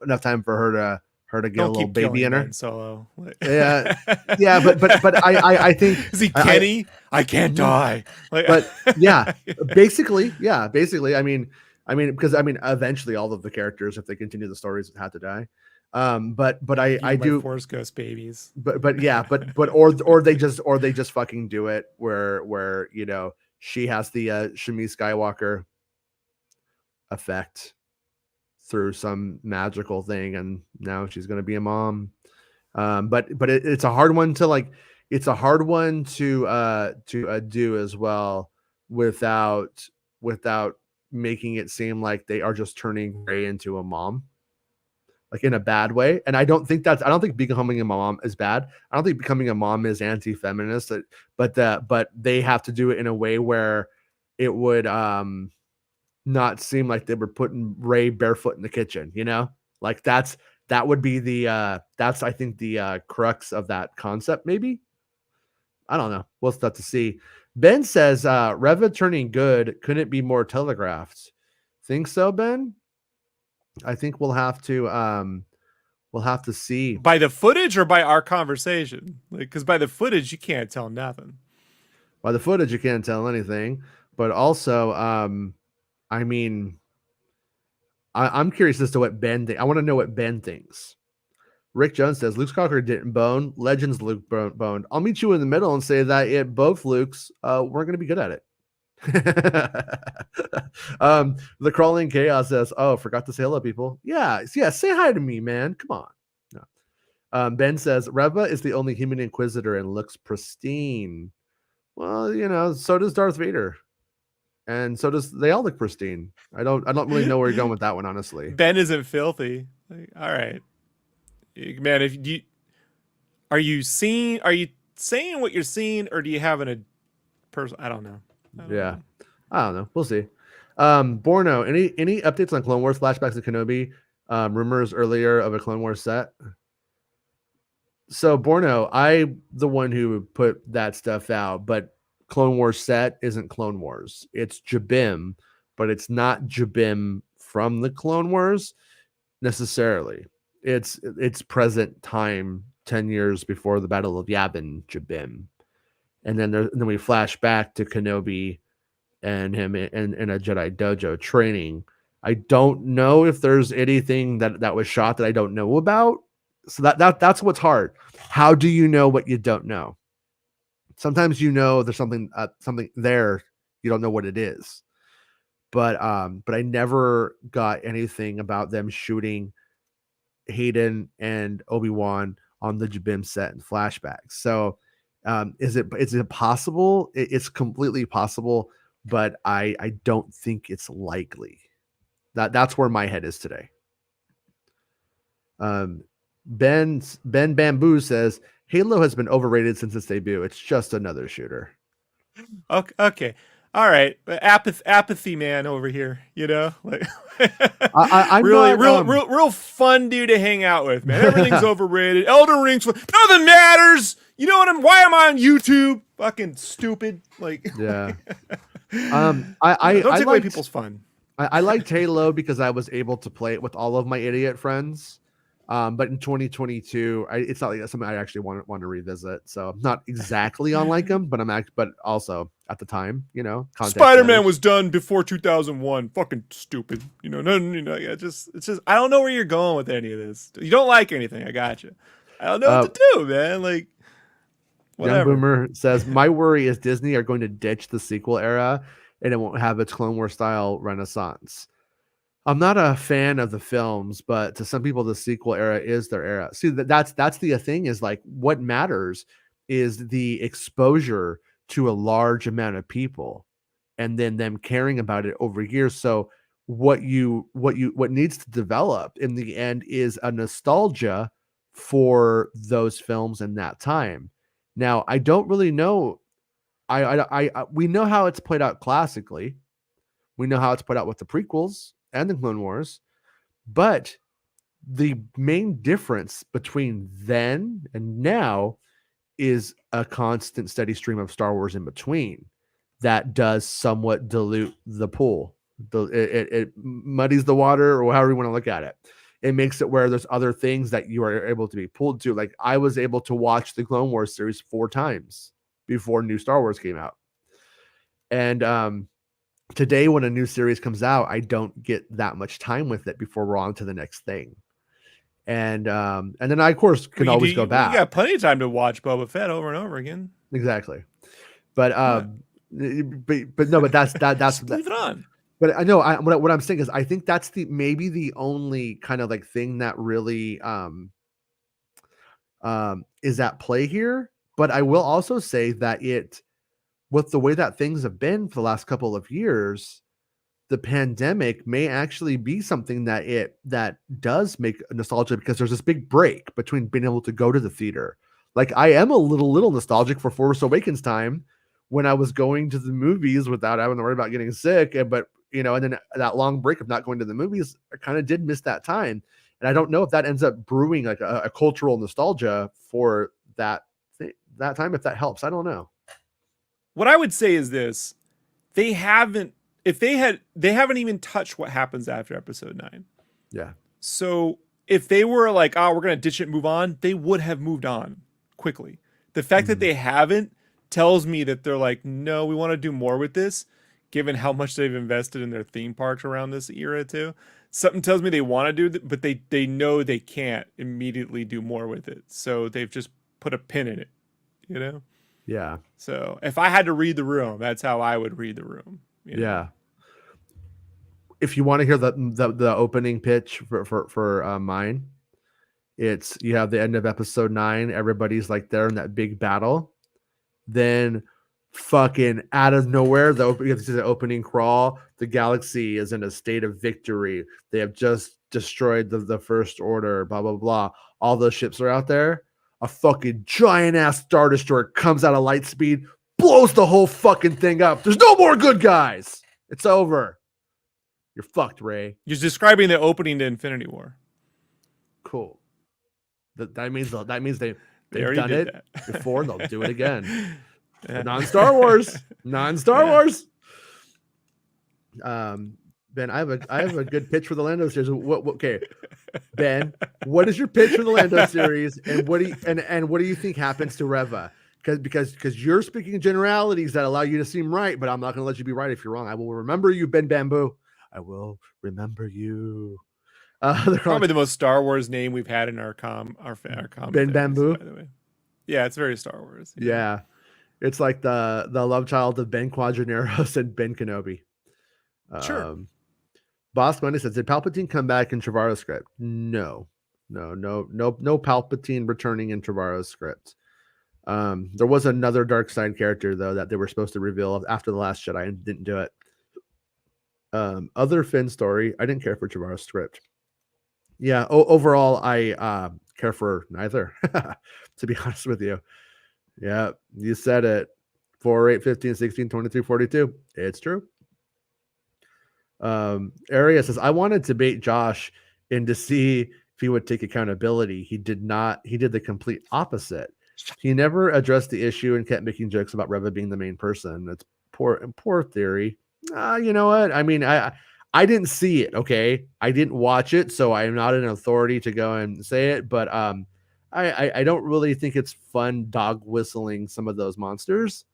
Enough time for her to get a little baby in her. Ben Solo. Yeah, but I think, is he Kenny? I can't die. But yeah, basically. I mean, because eventually all of the characters, if they continue the stories, have to die. But I do Force Ghost babies. But or they just fucking do it where she has the Shmi Skywalker effect through some magical thing, and now she's going to be a mom. But it's a hard one to do as well without making it seem like they are just turning Rey into a mom, like in a bad way. And I don't think becoming a mom is bad. I don't think becoming a mom is anti-feminist, but they have to do it in a way where it would not seem like they were putting Rey barefoot in the kitchen, like that would be that's I think the crux of that concept. Maybe, I don't know. We'll have to see. Ben says Reva turning good couldn't be more telegraphed. Think so, Ben? I think we'll have to see. By the footage or by our conversation? Because by the footage you can't tell nothing. By the footage you can't tell anything, but also I'm curious as to what Ben thinks. I want to know what Ben thinks. Rick Jones says Luke Skywalker didn't bone. Legends Luke boned. I'll meet you in the middle and say that both Lukes weren't going to be good at it. The crawling chaos says, "Oh, forgot to say hello, people. Yeah, yeah, say hi to me, man. Come on." No. Ben says, "Reva is the only human Inquisitor and looks pristine." Well, so does Darth Vader, and so does they all look pristine. I don't really know where you're going with that one, honestly. Ben isn't filthy. Like, all right, man. If you are you saying what you're seeing, or do you have a person? I don't know. I don't Yeah, know. I don't know. We'll see. Borno, any updates on Clone Wars flashbacks to Kenobi? Rumors earlier of a Clone Wars set. So Borno, I the one who put that stuff out, but Clone Wars set isn't Clone Wars. It's Jabim, but it's not Jabim from the Clone Wars necessarily. It's present time, 10 years before the Battle of Yavin Jabim. And then we flash back to Kenobi and him in a Jedi dojo training. I don't know if there's anything that was shot that I don't know about. So that's what's hard. How do you know what you don't know? Sometimes there's something there, you don't know what it is. But I never got anything about them shooting Hayden and Obi-Wan on the Jabim set and flashbacks. So is it possible? It's completely possible, but I don't think it's likely. That's where my head is today. Ben Bamboo says Halo has been overrated since its debut. It's just another shooter. Okay. All right. Apathy man over here, like I'm really not real fun dude to hang out with, man. Everything's overrated. Elden Ring's nothing matters. You know what why am I on YouTube? Fucking stupid. Like yeah. don't I take away liked, people's fun. I liked Halo because I was able to play it with all of my idiot friends. But in 2022, it's not like something I actually want to revisit. So I'm not exactly on like them, but but also at the time, context Spider-Man matters. was done before 2001. Fucking stupid. Yeah, it's just I don't know where you're going with any of this. You don't like anything. I got you. I don't know what to do, man. Like Young whatever. Boomer says, "My worry is Disney are going to ditch the sequel era, and it won't have its Clone Wars style renaissance." I'm not a fan of the films, but to some people, the sequel era is their era. See, that's the thing is like what matters is the exposure to a large amount of people, and then them caring about it over years. So what needs to develop in the end is a nostalgia for those films in that time. Now, I don't really know. We know how it's played out classically. We know how it's played out with the prequels and the Clone Wars, but the main difference between then and now is a constant steady stream of Star Wars in between that does somewhat dilute the pool. It muddies the water, or however you want to look at it. It makes it where there's other things that you are able to be pulled to. Like I was able to watch the Clone Wars series 4 times before new Star Wars came out. And today when a new series comes out, I don't get that much time with it before we're on to the next thing. And then I of course can always go back. You got plenty of time to watch Boba Fett over and over again. Exactly. But that's Just leave it on. But I know what I'm saying is I think that's maybe the only kind of like thing that really is at play here. But I will also say that with the way that things have been for the last couple of years, the pandemic may actually be something that does make nostalgia, because there's this big break between being able to go to the theater. Like I am a little nostalgic for Force Awakens time when I was going to the movies without having to worry about getting sick. And then that long break of not going to the movies, I kind of did miss that time. And I don't know if that ends up brewing like a cultural nostalgia for that time, if that helps. I don't know. What I would say is this: they haven't even touched what happens after episode 9. Yeah. So if they were like, oh, we're gonna ditch it and move on, they would have moved on quickly. The fact that they haven't tells me that they're like, no, we want to do more with this, given how much they've invested in their theme parks around this era too. Something tells me they want to do but they know they can't immediately do more with it. So they've just put a pin in it, you know? Yeah. So if I had to read the room, that's how I would read the room. You know? Yeah. If you want to hear the opening pitch for mine, it's you have the end of episode 9. Everybody's like there in that big battle. Then, fucking out of nowhere, the opening crawl. The galaxy is in a state of victory. They have just destroyed the First Order. Blah blah blah. All those ships are out there. A fucking giant ass Star Destroyer comes out of light speed, blows the whole fucking thing up. There's no more good guys. It's over. You're fucked, Ray. You're describing the opening to Infinity War. Cool. That means they've already done did it that before and they'll do it again. Yeah. Non-Star Wars. Non-Star Wars. Ben, I have a good pitch for the Lando series. Okay, Ben, what is your pitch for the Lando series, and what do you think happens to Reva? Because you're speaking generalities that allow you to seem right, but I'm not going to let you be right if you're wrong. I will remember you, Ben Bamboo. I will remember you. Probably the most Star Wars name we've had in our Ben Bamboo. By the way, yeah, it's very Star Wars. Yeah. It's like the love child of Ben Quadraneros and Ben Kenobi. Sure. Boss Money says, did Palpatine come back in Trevorrow's script? No Palpatine returning in Trevorrow's script. There was another dark side character though that they were supposed to reveal after the Last Jedi and didn't do it. Other Finn story, I didn't care for Trevorrow's script. Yeah, overall, I care for neither, to be honest with you. Yeah, you said it. 4, 8, 15, 16, 23, 42. It's true. Aria says, I wanted to bait Josh in to see if he would take accountability. He did not. He did the complete opposite. He never addressed the issue and kept making jokes about Reva being the main person. That's poor theory. You know what? I mean, I didn't see it. Okay, I didn't watch it, so I'm not an authority to go and say it. But I don't really think it's fun dog whistling some of those monsters,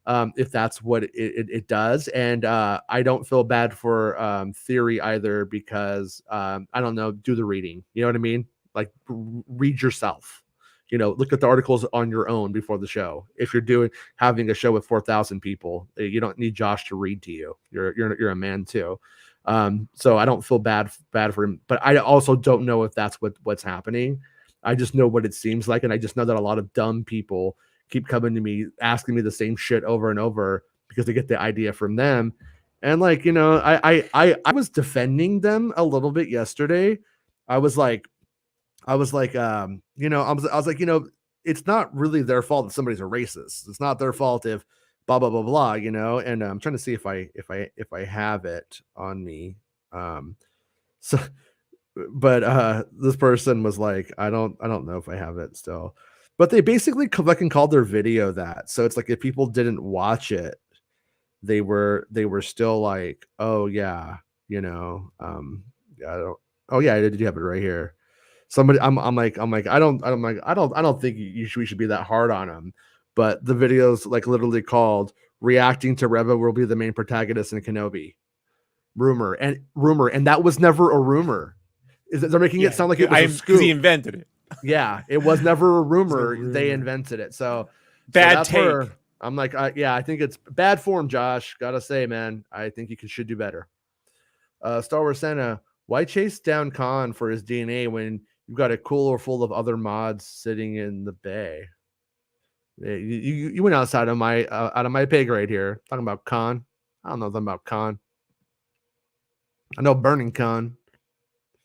if that's what it does. And I don't feel bad for theory either, because I don't know, do the reading. You know what I mean? Like read yourself. You know, look at the articles on your own before the show. If you're having a show with 4,000 people, you don't need Josh to read to you. You're a man too. So I don't feel bad for him, but I also don't know if that's what's happening. I just know what it seems like, and I just know that a lot of dumb people keep coming to me asking me the same shit over and over because they get the idea from them. And like, you know, I was defending them a little bit yesterday. I was like, you know, I was like, you know, it's not really their fault if somebody's a racist. It's not their fault if blah blah blah blah, you know. And I'm trying to see if I have it on me. So, but this person was like, I don't know if I have it still. But they basically fucking called their video that. So it's like if people didn't watch it, they were still like, oh yeah, you know, yeah, I don't. Oh yeah, did you have it right here? Somebody, I'm like, I don't think we should be that hard on him. But the video's like literally called "Reacting to Reva will be the main protagonist in Kenobi." Rumor, and that was never a rumor. They're making it sound like it was a scoop. Because he invented it. Yeah, it was never a rumor. They invented it. So bad take. I'm like, yeah, I think it's bad form, Josh. Gotta say, man, I think you should do better. Star Wars Santa, why chase down Khan for his DNA when you've got a cooler full of other mods sitting in the bay? You went outside of my pay grade here. Talking about Khan. I don't know nothing about Khan. I know Burning Khan.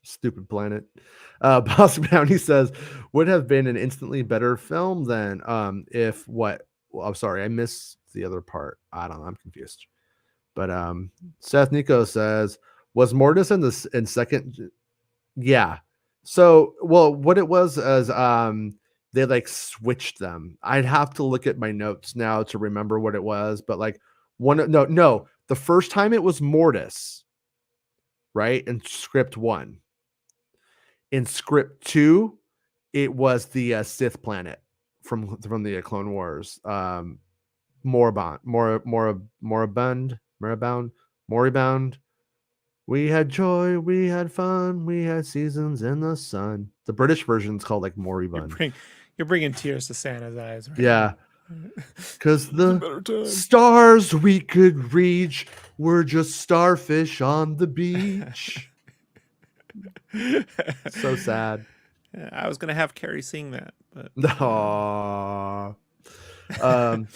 Stupid planet. Boss Bounty says, would have been an instantly better film than if what? Well, I'm sorry, I missed the other part. I don't know. I'm confused. But Seth Nico says, was Mortis in second? Yeah. So, well, what it was is they like switched them. I'd have to look at my notes now to remember what it was, but like no, the first time it was Mortis, right? In script 1. In script 2, it was the Sith planet from the Clone Wars. Moribund. We had joy, we had fun, we had seasons in the sun. The British version's called like Moribund. You're bringing tears to Santa's eyes. Right yeah. now. Because It's a the better time. stars we could reach were just starfish on the beach. So sad. I was gonna have Carrie sing that, but Aww. Um,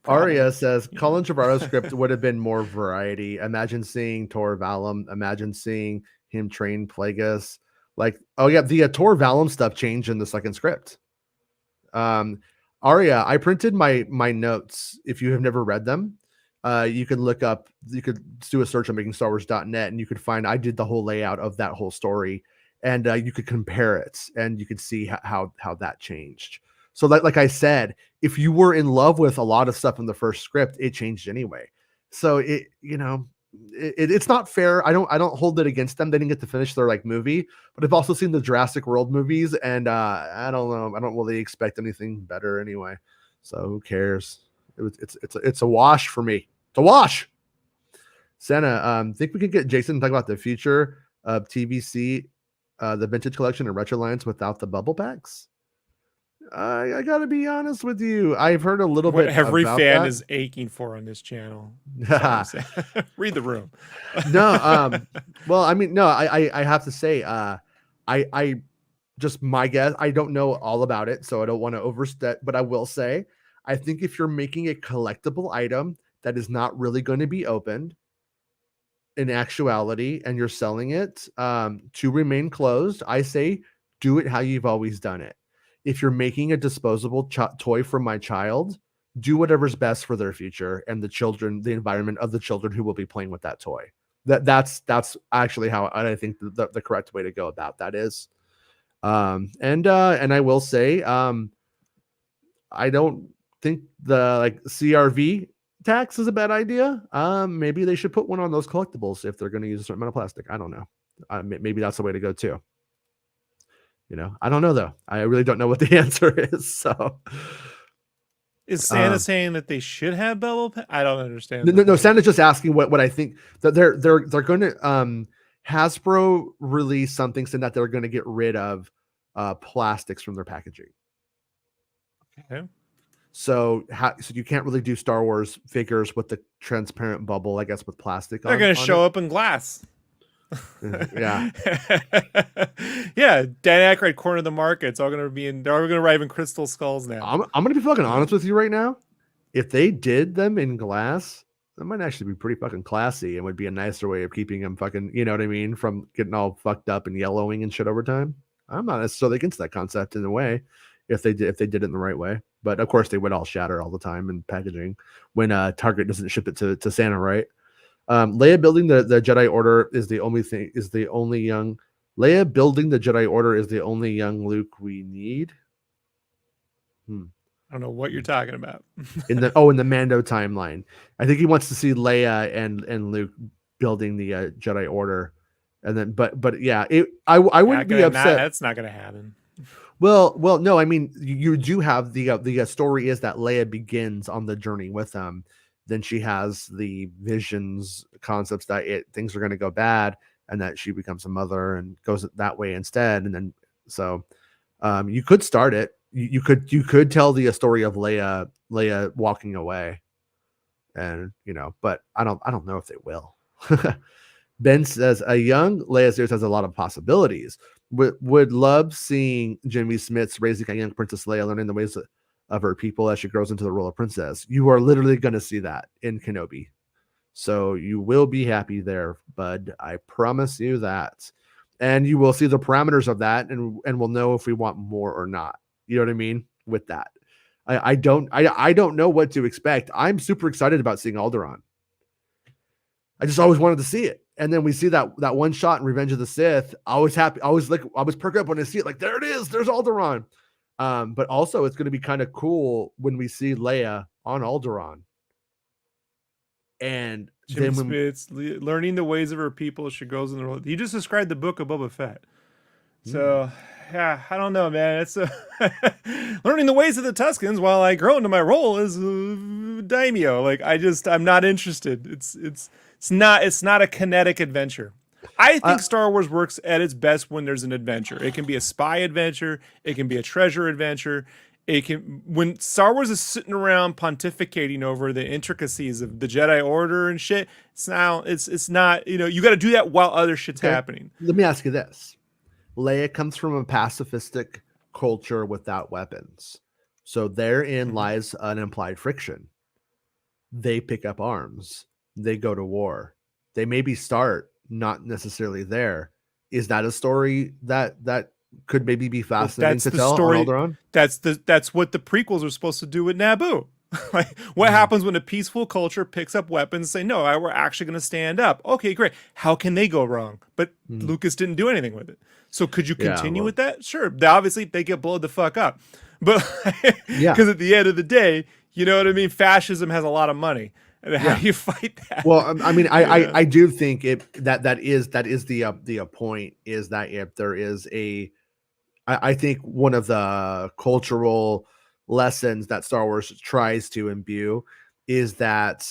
Aria problems. says You Colin Trevorrow's know. script would have been more variety. Imagine seeing Tor Valum. Imagine seeing him train Plagueis. Like, oh yeah, the Tor Valum stuff changed in the second script. Aria, I printed my notes. If you have never read them, you can look up. You could do a search on MakingStarWars.net, and you could find. I did the whole layout of that whole story, and you could compare it, and you could see how that changed. So, like I said, if you were in love with a lot of stuff in the first script, it changed anyway. So it's not fair. I don't hold it against them. They didn't get to finish their like movie, but I've also seen the Jurassic World movies, and I don't know. I don't really expect anything better anyway. So who cares? It's a wash for me. It's a wash. Santa, think we could get Jason to talk about the future of TVC, the vintage collection and retro lines without the bubble packs? I gotta be honest with you. I've heard a little What bit every about fan that. is aching for on this channel. Sorry, Sam. Read the room. No, well, I mean, no, I have to say, I just my guess. I don't know all about it, so I don't want to overstep. But I will say, I think if you're making a collectible item that is not really going to be opened in actuality, and you're selling it to remain closed, I say do it how you've always done it. If you're making a disposable toy for my child, do whatever's best for their future and the children, the environment of the children who will be playing with that toy. That's actually how I think the correct way to go about that is. And I will say, I don't think the like CRV tax is a bad idea. Maybe they should put one on those collectibles if they're going to use a certain amount of plastic. I don't know. Maybe that's the way to go too. I don't know though. I really don't know what the answer is. So, Is Santa saying that they should have bubble? I don't understand. no. Santa's just asking what I think that they're going to Hasbro release something saying that they're going to get rid of plastics from their packaging. Okay. So you can't really do Star Wars figures with the transparent bubble, I guess, with plastic. They're going to show up in glass. Yeah. Yeah. Dan Aykroyd corner the market. It's all going to be in. They're all going to arrive in crystal skulls now. I'm going to be fucking honest with you right now. If they did them in glass, that might actually be pretty fucking classy and would be a nicer way of keeping them fucking, you know what I mean, from getting all fucked up and yellowing and shit over time. I'm not necessarily against that concept in a way if they did it in the right way. But of course they would all shatter all the time in packaging when Target doesn't ship it to Santa, right? Leia building the Jedi Order is the only young Leia building the Jedi Order is the only young Luke we need. I don't know what you're talking about. in the Mando timeline, I think he wants to see Leia and Luke building the Jedi Order, and then but yeah, I wouldn't be upset. That's not going to happen. Well, no. I mean, you do have the story is that Leia begins on the journey with them. Then she has the visions, concepts that things are going to go bad, and that she becomes a mother and goes that way instead. And then so you could start it. You could tell the story of Leia walking away, and but I don't know if they will. Ben says a young Leia series has a lot of possibilities. Would love seeing Jimmy Smits raising a young Princess Leia, learning the ways of her people as she grows into the role of princess. You are literally going to see that in Kenobi. So you will be happy there, bud. I promise you that. And you will see the parameters of that and we'll know if we want more or not. You know what I mean? With that. I don't know what to expect. I'm super excited about seeing Alderaan. I just always wanted to see it. And then we see that one shot in Revenge of the Sith. I was happy. I was perked up when I see it. Like, there it is. There's Alderaan. But also it's going to be kind of cool when we see Leia on Alderaan. And Jimmy Smits learning the ways of her people. She goes in the role. You just described the book of Boba Fett. So yeah, I don't know, man. It's learning the ways of the Tuscans while I grow into my role as daimyo. Like I'm not interested. It's not a kinetic adventure. I think Star Wars works at its best when there's an adventure. It can be a spy adventure. It can be a treasure adventure. it can, when Star Wars is sitting around pontificating over the intricacies of the Jedi Order and shit, it's not, you got to do that while other shit's happening. Let me ask you this. Leia comes from a pacifistic culture without weapons. So therein lies an implied friction. They pick up arms. They go to war. They maybe start not necessarily there. Is that a story that could maybe be fascinating to tell on Alderaan? That's what the prequels are supposed to do with Naboo. Like, what happens when a peaceful culture picks up weapons and say, no, we're actually going to stand up? Okay, great. How can they go wrong? But Lucas didn't do anything with it. So could you continue with that? Sure. Obviously, they get blown the fuck up. But because at the end of the day, you know what I mean? Fascism has a lot of money. And how do you fight that? Well, I mean, I do think that is the point, is that if there is I think one of the cultural lessons that Star Wars tries to imbue is that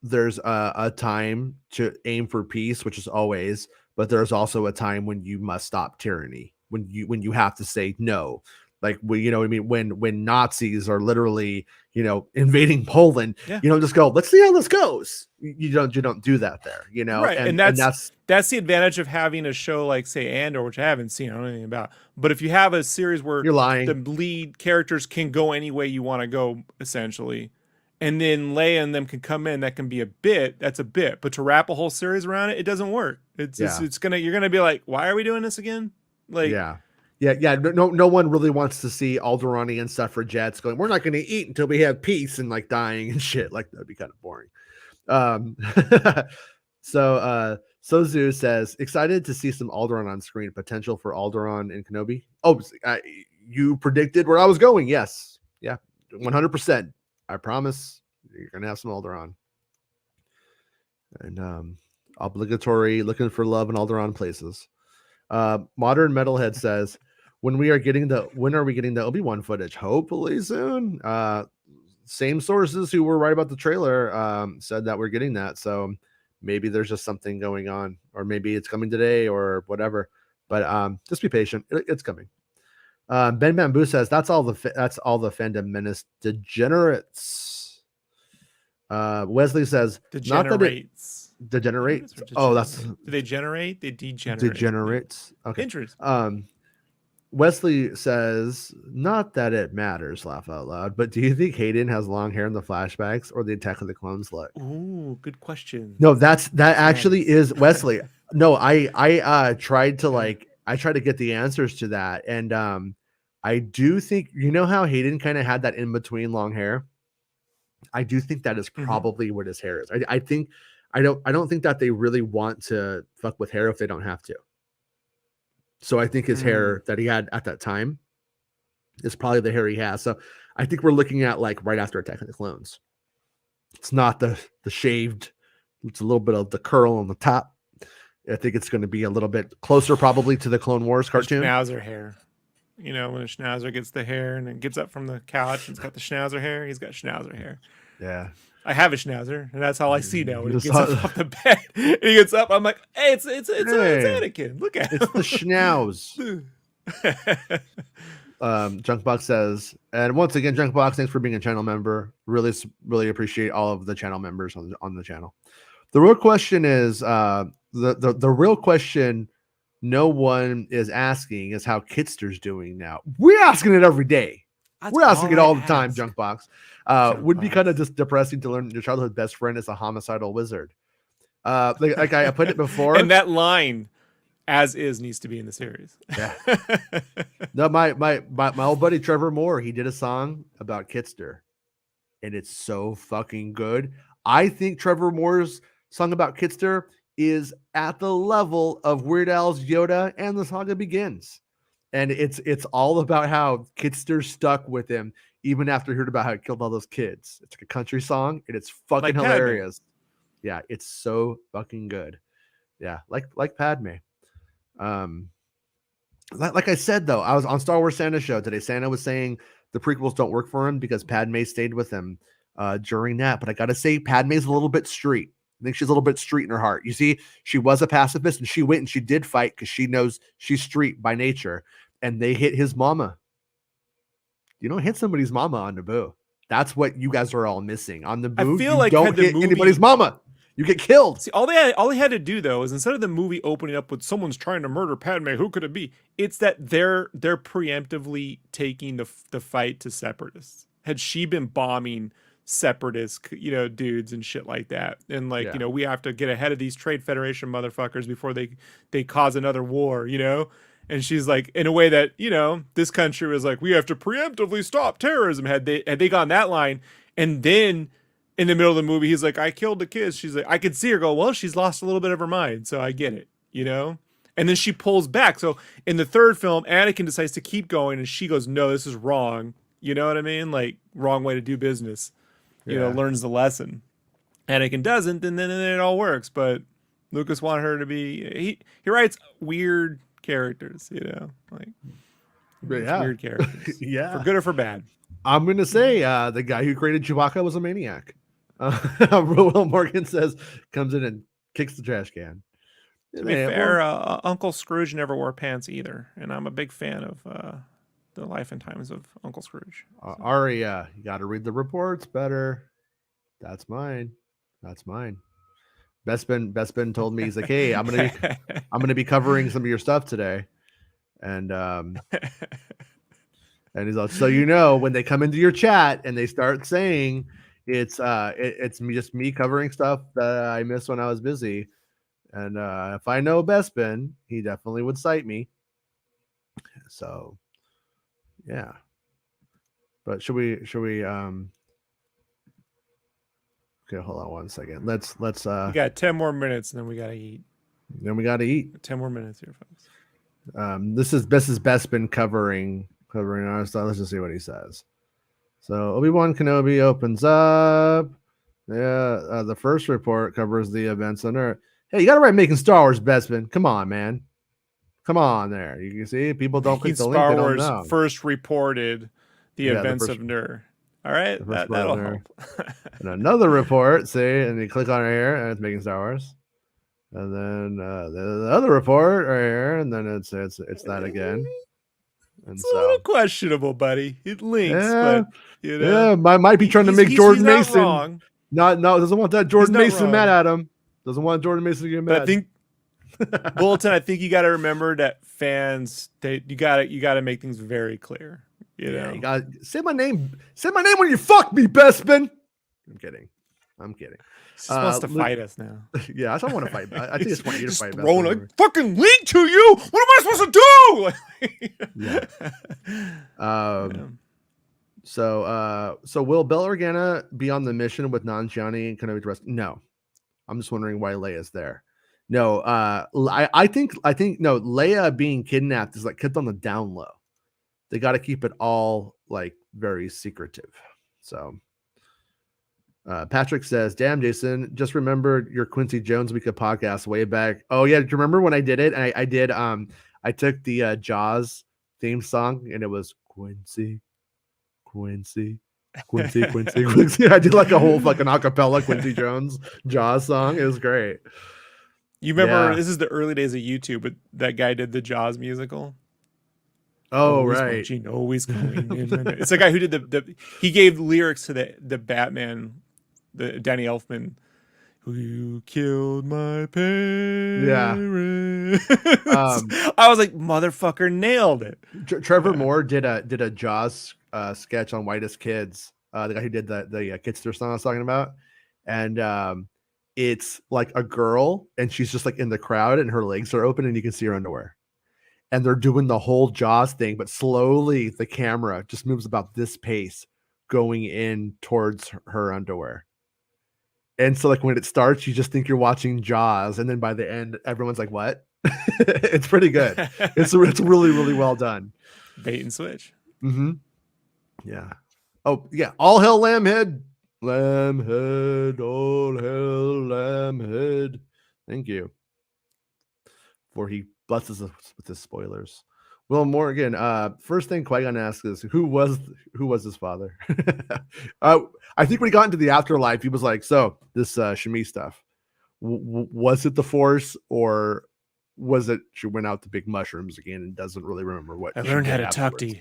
there's a time to aim for peace, which is always, but there's also a time when you must stop tyranny, when you have to say no. Like, you know what I mean? When Nazis are literally, invading Poland, you don't just go, let's see how this goes. You don't do that there, Right. And that's the advantage of having a show like, say, Andor, which I haven't seen, I don't know anything about. But if you have a series where you're lying, the lead characters can go any way you want to go, essentially, and then Leia and them can come in, that can be that's a bit. But to wrap a whole series around it, it doesn't work. You're gonna be like, why are we doing this again? Like, no one really wants to see Alderaanian suffragettes going, we're not going to eat until we have peace, and like dying and shit. Like, that'd be kind of boring. So Sozu says, excited to see some Alderaan on screen. Potential for Alderaan and Kenobi. Oh, you predicted where I was going. Yes. Yeah. 100%. I promise you're going to have some Alderaan. And obligatory looking for love in Alderaan places. Modern Metalhead says, when are we getting the Obi-Wan footage? Hopefully soon. Same sources who were right about the trailer said that we're getting that. So maybe there's just something going on, or maybe it's coming today or whatever. But just be patient. It's coming. Ben Bamboo says that's all the Fandom menace degenerates. Wesley says degenerates. Degenerates. Oh, that's. Do they generate? They degenerate. Degenerates. Okay. Interesting. Wesley says, not that it matters, laugh out loud, but do you think Hayden has long hair in the flashbacks or the Attack of the Clones look? Ooh, good question. No, that actually is Wesley. No, I tried to get the answers to that. And I do think, how Hayden kind of had that in between long hair. I do think that is probably what his hair is. I don't think that they really want to fuck with hair if they don't have to. So I think his hair that he had at that time is probably the hair he has. So I think we're looking at like right after Attack of the Clones. It's not the shaved. It's a little bit of the curl on the top. I think it's going to be a little bit closer probably to the Clone Wars cartoon. Schnauzer hair. When a Schnauzer gets the hair and then gets up from the couch and it's got the Schnauzer hair, he's got Schnauzer hair. Yeah. I have a Schnauzer, and that's all I see now. When he gets up off the bed, and he gets up. I'm like, "Hey, it's Anakin. Look at him. It's the Schnauz." Junkbox says, and once again, Junkbox, thanks for being a channel member. Really appreciate all of the channel members on the channel. The real question is, the real question no one is asking is how Kitster's doing now. We're asking it every day. We're asking it all the time, Junkbox. Would be kind of just depressing to learn your childhood best friend is a homicidal wizard. Like I put it before. And that line, as is, needs to be in the series. Yeah. No, my old buddy Trevor Moore, he did a song about Kitster, and it's so fucking good. I think Trevor Moore's song about Kitster is at the level of Weird Al's Yoda and the Saga Begins. And it's all about how Kitster stuck with him even after he heard about how he killed all those kids. It's like a country song, and it's fucking hilarious. Yeah, it's so fucking good. Yeah, like Padme. Like I said, though, I was on Star Wars Santa show today. Santa was saying the prequels don't work for him because Padme stayed with him during that. But I got to say, Padme's a little bit street. I think she's a little bit street in her heart. You see, she was a pacifist, and she went and she did fight because she knows she's street by nature. And they hit his mama. You don't hit somebody's mama on Naboo. That's what you guys are all missing. On Naboo, I feel you like don't had the hit movie- anybody's mama. You get killed. See, all they had to do though is instead of the movie opening up with someone's trying to murder Padme, who could it be? It's that they're preemptively taking the fight to separatists. Had she been bombing separatist, dudes and shit like that, and like, Yeah. we have to get ahead of these Trade Federation motherfuckers before they cause another war, And she's like, in a way that, this country was like, we have to preemptively stop terrorism. Had they gone that line, and then in the middle of the movie, he's like, I killed the kids. She's like, I could see her go, well, she's lost a little bit of her mind, so I get it, And then she pulls back. So in the third film, Anakin decides to keep going, and she goes, no, this is wrong. You know what I mean? Like, wrong way to do business. Learns the lesson. Anakin doesn't, and then it all works. But Lucas wanted her to be. He writes weird characters, like weird characters. Yeah, for good or for bad. I'm gonna say the guy who created Chewbacca was a maniac. Will Morgan says comes in and kicks the trash can. To be fair, Uncle Scrooge never wore pants either, and I'm a big fan of the life and times of Uncle Scrooge. So. Ari, you got to read the reports better. That's mine. Bespin told me, he's like, hey, I'm gonna be covering some of your stuff today, and he's like, so when they come into your chat and they start saying it's just me covering stuff that I missed when I was busy, and if I know Bespin, he definitely would cite me. So yeah, but should we okay, hold on one second. Let's we got 10 more minutes and then we gotta eat. 10 more minutes here, folks. This is Bespin covering our stuff. Let's just see what he says. So Obi-Wan Kenobi opens up. Yeah, the first report covers the events on Earth. Hey, you gotta write Making Star Wars, Bespin. Come on, man. Come on there. You can see people don't click the link. Star Wars first reported the events of Nur. All right, that'll help. And another report, see, and you click on it here, and it's Making Star Wars. And then the other report right here, and then it's that again. And it's a little questionable, buddy. It links, but might be trying to make Jordan Mason. Wrong. Doesn't want that Jordan Mason mad at him. Doesn't want Jordan Mason to get mad. But I think Bulletin. I think you got to remember that fans, you got to make things very clear. You got say my name. Say my name when you fuck me, Bespin. I'm kidding. He just wants to fight us now. Yeah, I don't want to fight. I think just want you to fight. Throwing a fucking link to you. What am I supposed to do? Yeah. So will Bail Organa be on the mission with non-Gianni and Kenobi to rescue? No. I'm just wondering why Leia's there. No, I think no, Leia being kidnapped is like kept on the down low. They got to keep it all like very secretive. So Patrick says, damn, Jason, just remembered your Quincy Jones Week of podcast way back. Oh yeah, do you remember when I did it? And I took the Jaws theme song and it was Quincy. I did like a whole fucking acapella Quincy Jones Jaws song. It was great. You remember this is the early days of YouTube, but that guy did the Jaws musical. Oh, right. Always going in. It's the guy who did he gave lyrics to the Batman, the Danny Elfman, who killed my parents. Yeah. I was like, motherfucker, nailed it. Trevor Moore did a Jaws sketch on Whitest Kids, the guy who did the Kitster song I was talking about. And it's like a girl and she's just like in the crowd and her legs are open and you can see her underwear. And they're doing the whole Jaws thing, but slowly the camera just moves about this pace going in towards her underwear. And so like when it starts, you just think you're watching Jaws. And then by the end, everyone's like, what? It's pretty good. It's really, really well done. Bait and switch. Mm-hmm. Yeah. Oh yeah. All hell Lambhead. Lambhead. All hell Lambhead. Thank you. For he blesses us with his spoilers. Well, Morgan, first thing Qui-Gon asks is who was his father? I think when he got into the afterlife, he was like, so this Shmi stuff, was it the Force or was it she went out to big mushrooms again and doesn't really remember what I learned how to talk to you.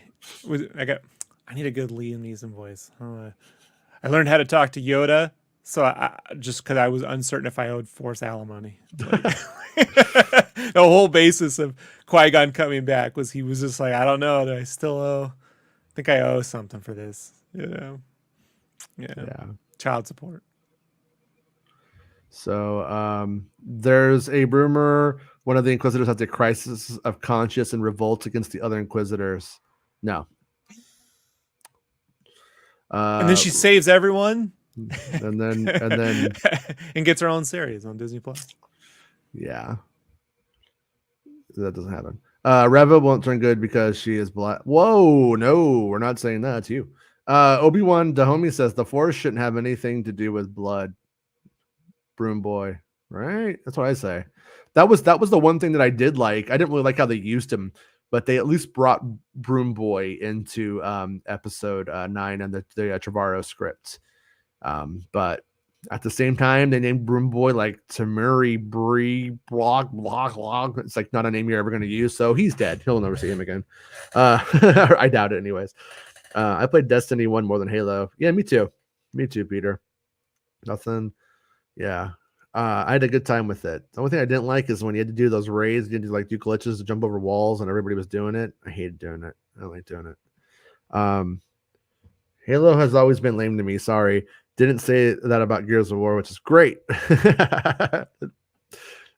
I need a good Liam Neeson voice. I learned how to talk to Yoda, so I just because I was uncertain if I owed force alimony. Like the whole basis of Qui-Gon coming back was he was just like, I don't know, do I still owe? I think I owe something for this. Yeah, Yeah. child support. So there's a rumor one of the Inquisitors has a crisis of conscience and revolts against the other Inquisitors. No. And then she saves everyone. And then and gets her own series on Disney Plus. Yeah. That doesn't happen. Reva won't turn good because she is black. Whoa, no, we're not saying that. It's you. Obi-Wan Dahomey says the Force shouldn't have anything to do with blood. Broom boy, right? That's what I say. That was the one thing that I did like. I didn't really like how they used him, but they at least brought Broom boy into episode 9 and the Trevorrow script. But at the same time, they named Broom Boy like Tamuri Bree Block. It's like not a name you're ever going to use. So he's dead. He'll never see him again. I doubt it, anyways. I played Destiny 1 more than Halo. Yeah, me too. Me too, Peter. Nothing. Yeah. I had a good time with it. The only thing I didn't like is when you had to do those raids, you had to like do glitches to jump over walls, and everybody was doing it. I hated doing it. I don't like doing it. Halo has always been lame to me. Sorry. Didn't say that about Gears of War, which is great.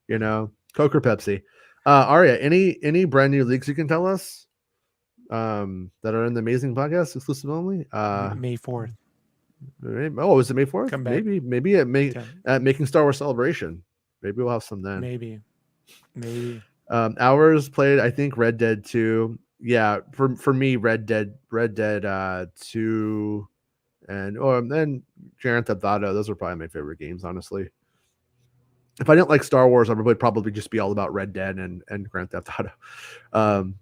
You know, Coke or Pepsi. Arya, any brand new leaks you can tell us that are in the Amazing Podcast exclusive only? May 4th. Oh, is it May 4th? Come back. Maybe at Making Star Wars Celebration. Maybe we'll have some then. Maybe. Hours played, I think Red Dead 2. Yeah, for me, Red Dead 2 and then Grand Theft Auto. Those are probably my favorite games, honestly. If I didn't like Star Wars, I would probably just be all about Red Dead and Grand Theft Auto.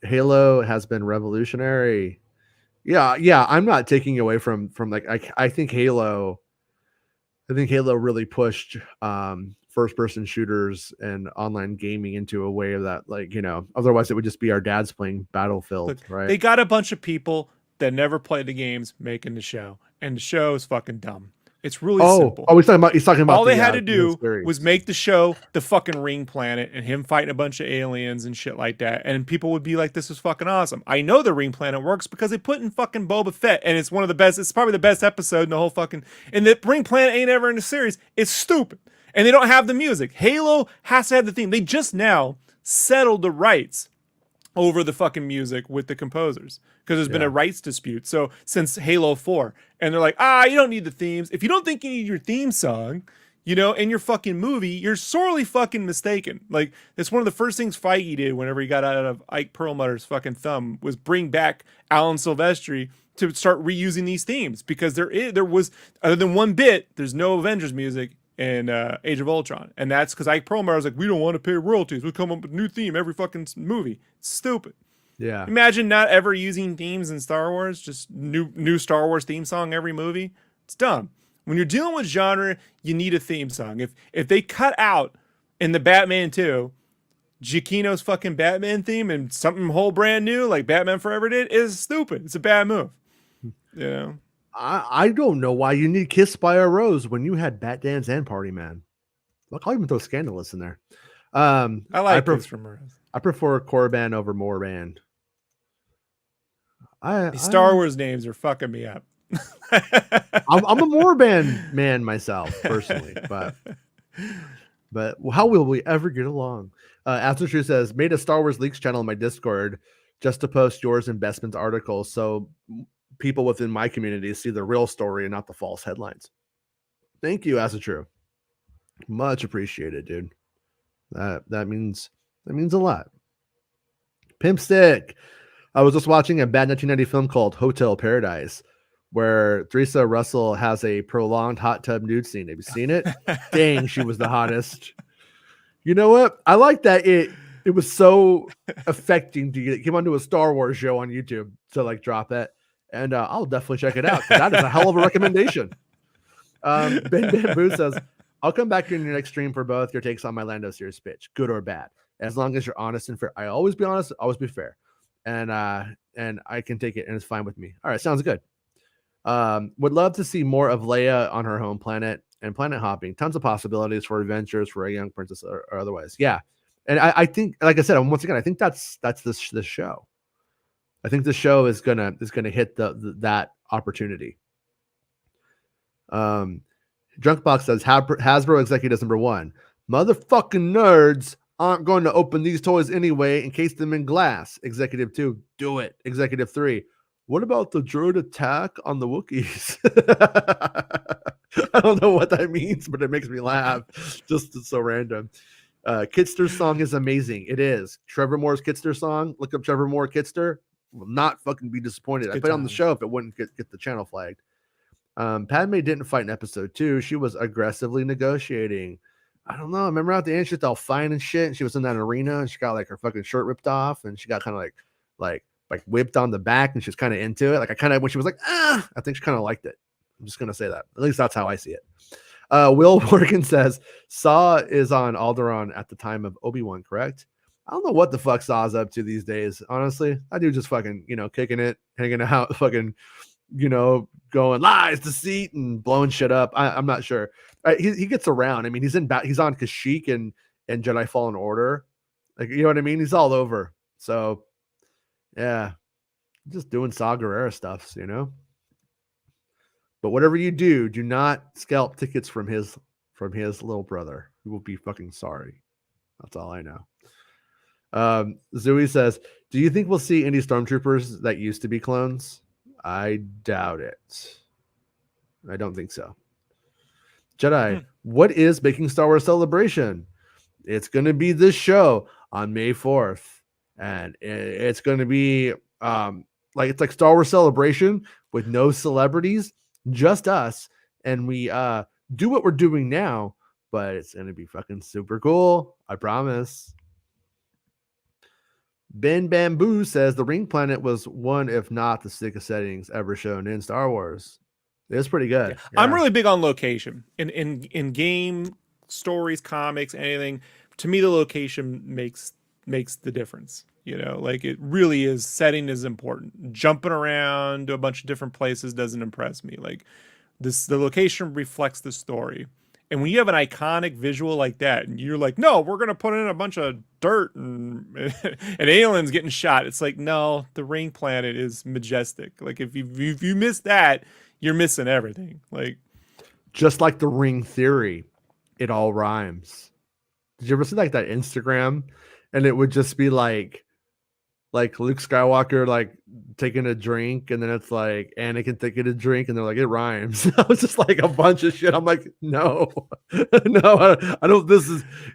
Halo has been revolutionary. Yeah, I'm not taking away from like I think Halo really pushed first person shooters and online gaming into a way that, like, you know, otherwise it would just be our dads playing Battlefield. Look, right? They got a bunch of people that never played the games making the show, and the show is fucking dumb. It's really simple. Oh, he's talking about all they had to do was make the show the fucking ring planet and him fighting a bunch of aliens and shit like that, and people would be like, this is fucking awesome. I know the ring planet works because they put in fucking Boba Fett, and it's one of the best. It's probably the best episode in the whole fucking. And the ring planet ain't ever in the series. It's stupid, and they don't have the music. Halo has to have the theme. They just now settled the rights over the fucking music with the composers because there's been a rights dispute. So since Halo 4, and they're like, you don't need the themes. If you don't think you need your theme song, you know, in your fucking movie, you're sorely fucking mistaken. Like, it's one of the first things Feige did whenever he got out of Ike Perlmutter's fucking thumb was bring back Alan Silvestri to start reusing these themes, because there was, other than one bit, there's no Avengers music in Age of Ultron, and that's because Ike Perlmutter was like, we don't want to pay royalties, we'll come up with a new theme every fucking movie. It's stupid. Yeah. Imagine not ever using themes in Star Wars, just new Star Wars theme song every movie. It's dumb. When you're dealing with genre, you need a theme song. If they cut out in the Batman 2 Giacchino's fucking Batman theme and something whole brand new like Batman Forever did, is stupid. It's a bad move. You know? I don't know why you need Kissed by a Rose when you had Bat Dance and Party Man. Look, I'll even throw Scandalous in there. I like Kiss from a Rose. I prefer Korriban over Moorband. These Star Wars names are fucking me up. I'm a Moorband man myself, personally, but how will we ever get along? After True says, made a Star Wars Leaks channel in my Discord just to post yours investments articles, so people within my community see the real story and not the false headlines. Thank you, As True. Much appreciated, dude. That means a lot. Pimp Stick. I was just watching a bad 1990 film called Hotel Paradise, where Theresa Russell has a prolonged hot tub nude scene. Have you seen it? Dang, she was the hottest. You know what? I like that it was so affecting to get onto a Star Wars show on YouTube to like drop it. And I'll definitely check it out. That is a hell of a recommendation. Ben Bamboo says, I'll come back in your next stream for both your takes on my Lando series pitch, good or bad, as long as you're honest and fair. I always be honest, always be fair. and I can take it, and it's fine with me. All right, sounds good. Would love to see more of Leia on her home planet and planet hopping. Tons of possibilities for adventures for a young princess or otherwise. Yeah, and I think, like I said, once again, I think that's this show. I think the show is gonna hit that opportunity. Drunkbox says Hasbro executives number 1. Motherfucking nerds aren't going to open these toys anyway and case them in glass. Executive 2, do it. Executive 3, what about the droid attack on the Wookiees? I don't know what that means, but it makes me laugh. Just it's so random. Kitster's song is amazing. It is. Trevor Moore's Kitster song. Look up Trevor Moore Kitster. Will not fucking be disappointed. I put it on the show if it wouldn't get the channel flagged. Padme didn't fight in episode 2. She was aggressively negotiating. I don't know. I remember at the end, she's all fine and shit. And she was in that arena and she got like her fucking shirt ripped off and she got kind of like whipped on the back and she's kind of into it. Like I kind of, when she was like, I think she kind of liked it. I'm just going to say that. At least that's how I see it. Will Morgan says Saw is on Alderaan at the time of Obi-Wan, correct? I don't know what the fuck Saw's up to these days. Honestly, I do just fucking, kicking it, hanging out, fucking, going lies, deceit, and blowing shit up. I'm not sure. He gets around. I mean, he's on Kashyyyk and Jedi Fallen Order. Like, you know what I mean? He's all over. So, yeah, just doing Saw Gerrera stuff, But whatever you do, do not scalp tickets from his little brother. He will be fucking sorry. That's all I know. Zooey says, do you think we'll see any stormtroopers that used to be clones? I doubt it. I don't think so. Jedi, what is Making Star Wars Celebration? It's going to be this show on May 4th. And it's going to be it's like Star Wars Celebration with no celebrities, just us. And we do what we're doing now, but it's going to be fucking super cool. I promise. Ben Bamboo says the Ring Planet was one, if not the sickest settings ever shown in Star Wars. It's pretty good. Yeah. I'm really big on location in game stories, comics, anything. To me, the location makes the difference. Like it really is. Setting is important. Jumping around to a bunch of different places doesn't impress me. Like the location reflects the story. And when you have an iconic visual like that, and you're like, no, we're going to put in a bunch of dirt and aliens getting shot. It's like, no, the Ring Planet is majestic. Like if you miss that, you're missing everything. Like just like the Ring Theory, it all rhymes. Did you ever see like that Instagram? And it would just be like Luke Skywalker like taking a drink, and then it's like Anakin taking a drink, and they're like, it rhymes. I was just like a bunch of shit. I'm like, no, no, I don't.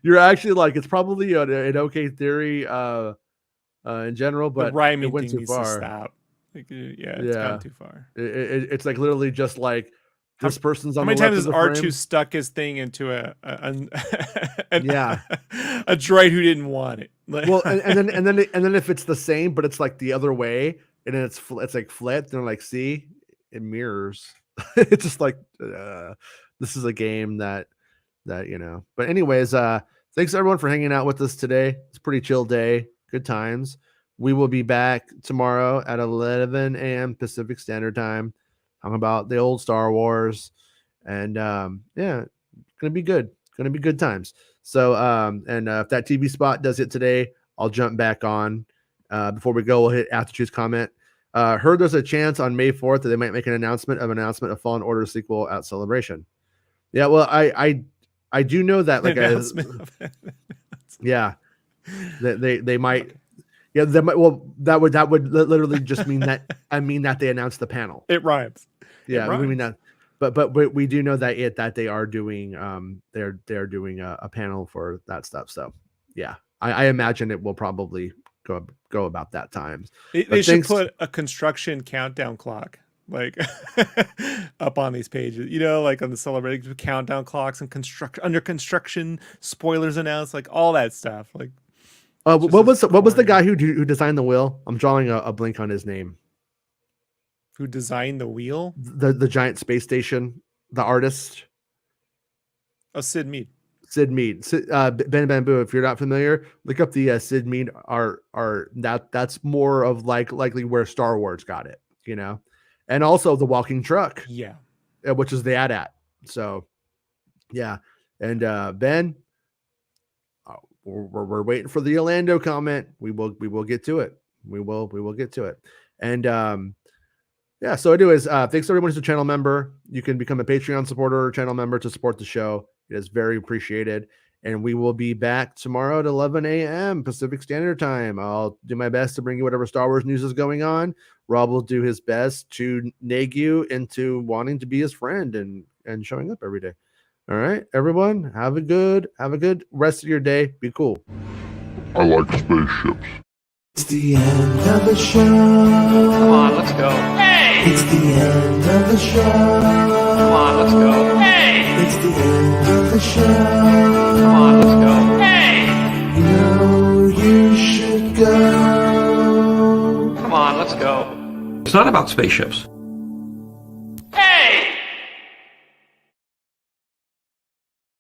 You're actually like, it's probably an okay theory in general, but the rhyming it went thing too far. To stop. Like, it's gone too far. It's like literally just like this person's on. How many times has R2 stuck his thing into a droid who didn't want it? Well, and then if it's the same, but it's like the other way, and then it's like flipped, and like, see, it mirrors. It's just like this is a game that. But anyways, thanks everyone for hanging out with us today. It's a pretty chill day. Good times. We will be back tomorrow at 11 a.m. Pacific Standard Time, talking about the old Star Wars, and gonna be good. Gonna be good times. So, if that TV spot does it today, I'll jump back on. Before we go, we'll hit After Choose comment. Heard there's a chance on May 4th that they might make an announcement of Fallen Order sequel at Celebration. Yeah, well, I do know that they might. Yeah, they might. Well, that would literally just mean that that they announced the panel. It rhymes. Yeah, we mean that. But we do know that they are doing they're doing a panel for that stuff. So yeah, I imagine it will probably go about that time. They should put a construction countdown clock like up on these pages, like on the celebrating countdown clocks and under construction spoilers announced, like all that stuff. Like what was the guy who designed the wheel? I'm drawing a blank on his name. Who designed the wheel? The giant space station, the artist. Oh, Sid Mead. Sid Mead. Ben Bamboo, if you're not familiar, look up the Sid Mead art. That's more of likely where Star Wars got it, you know, and also the walking truck, Yeah. which is the AT-AT. So, yeah, and Ben, we're waiting for the Orlando comment. We will get to it. We will get to it. And yeah, so anyways, thanks to everyone who's a channel member. You can become a Patreon supporter or channel member to support the show. It is very appreciated. And we will be back tomorrow at 11 a.m. Pacific Standard Time. I'll do my best to bring you whatever Star Wars news is going on. Rob will do his best to nag you into wanting to be his friend and showing up every day. All right, everyone, have a good rest of your day. Be cool. I like spaceships. It's the end of the show. Come on, let's go. Hey! It's the end of the show. Come on, let's go. Hey! It's the end of the show. Come on, let's go. Hey! You know you should go. Come on, let's go. It's not about spaceships.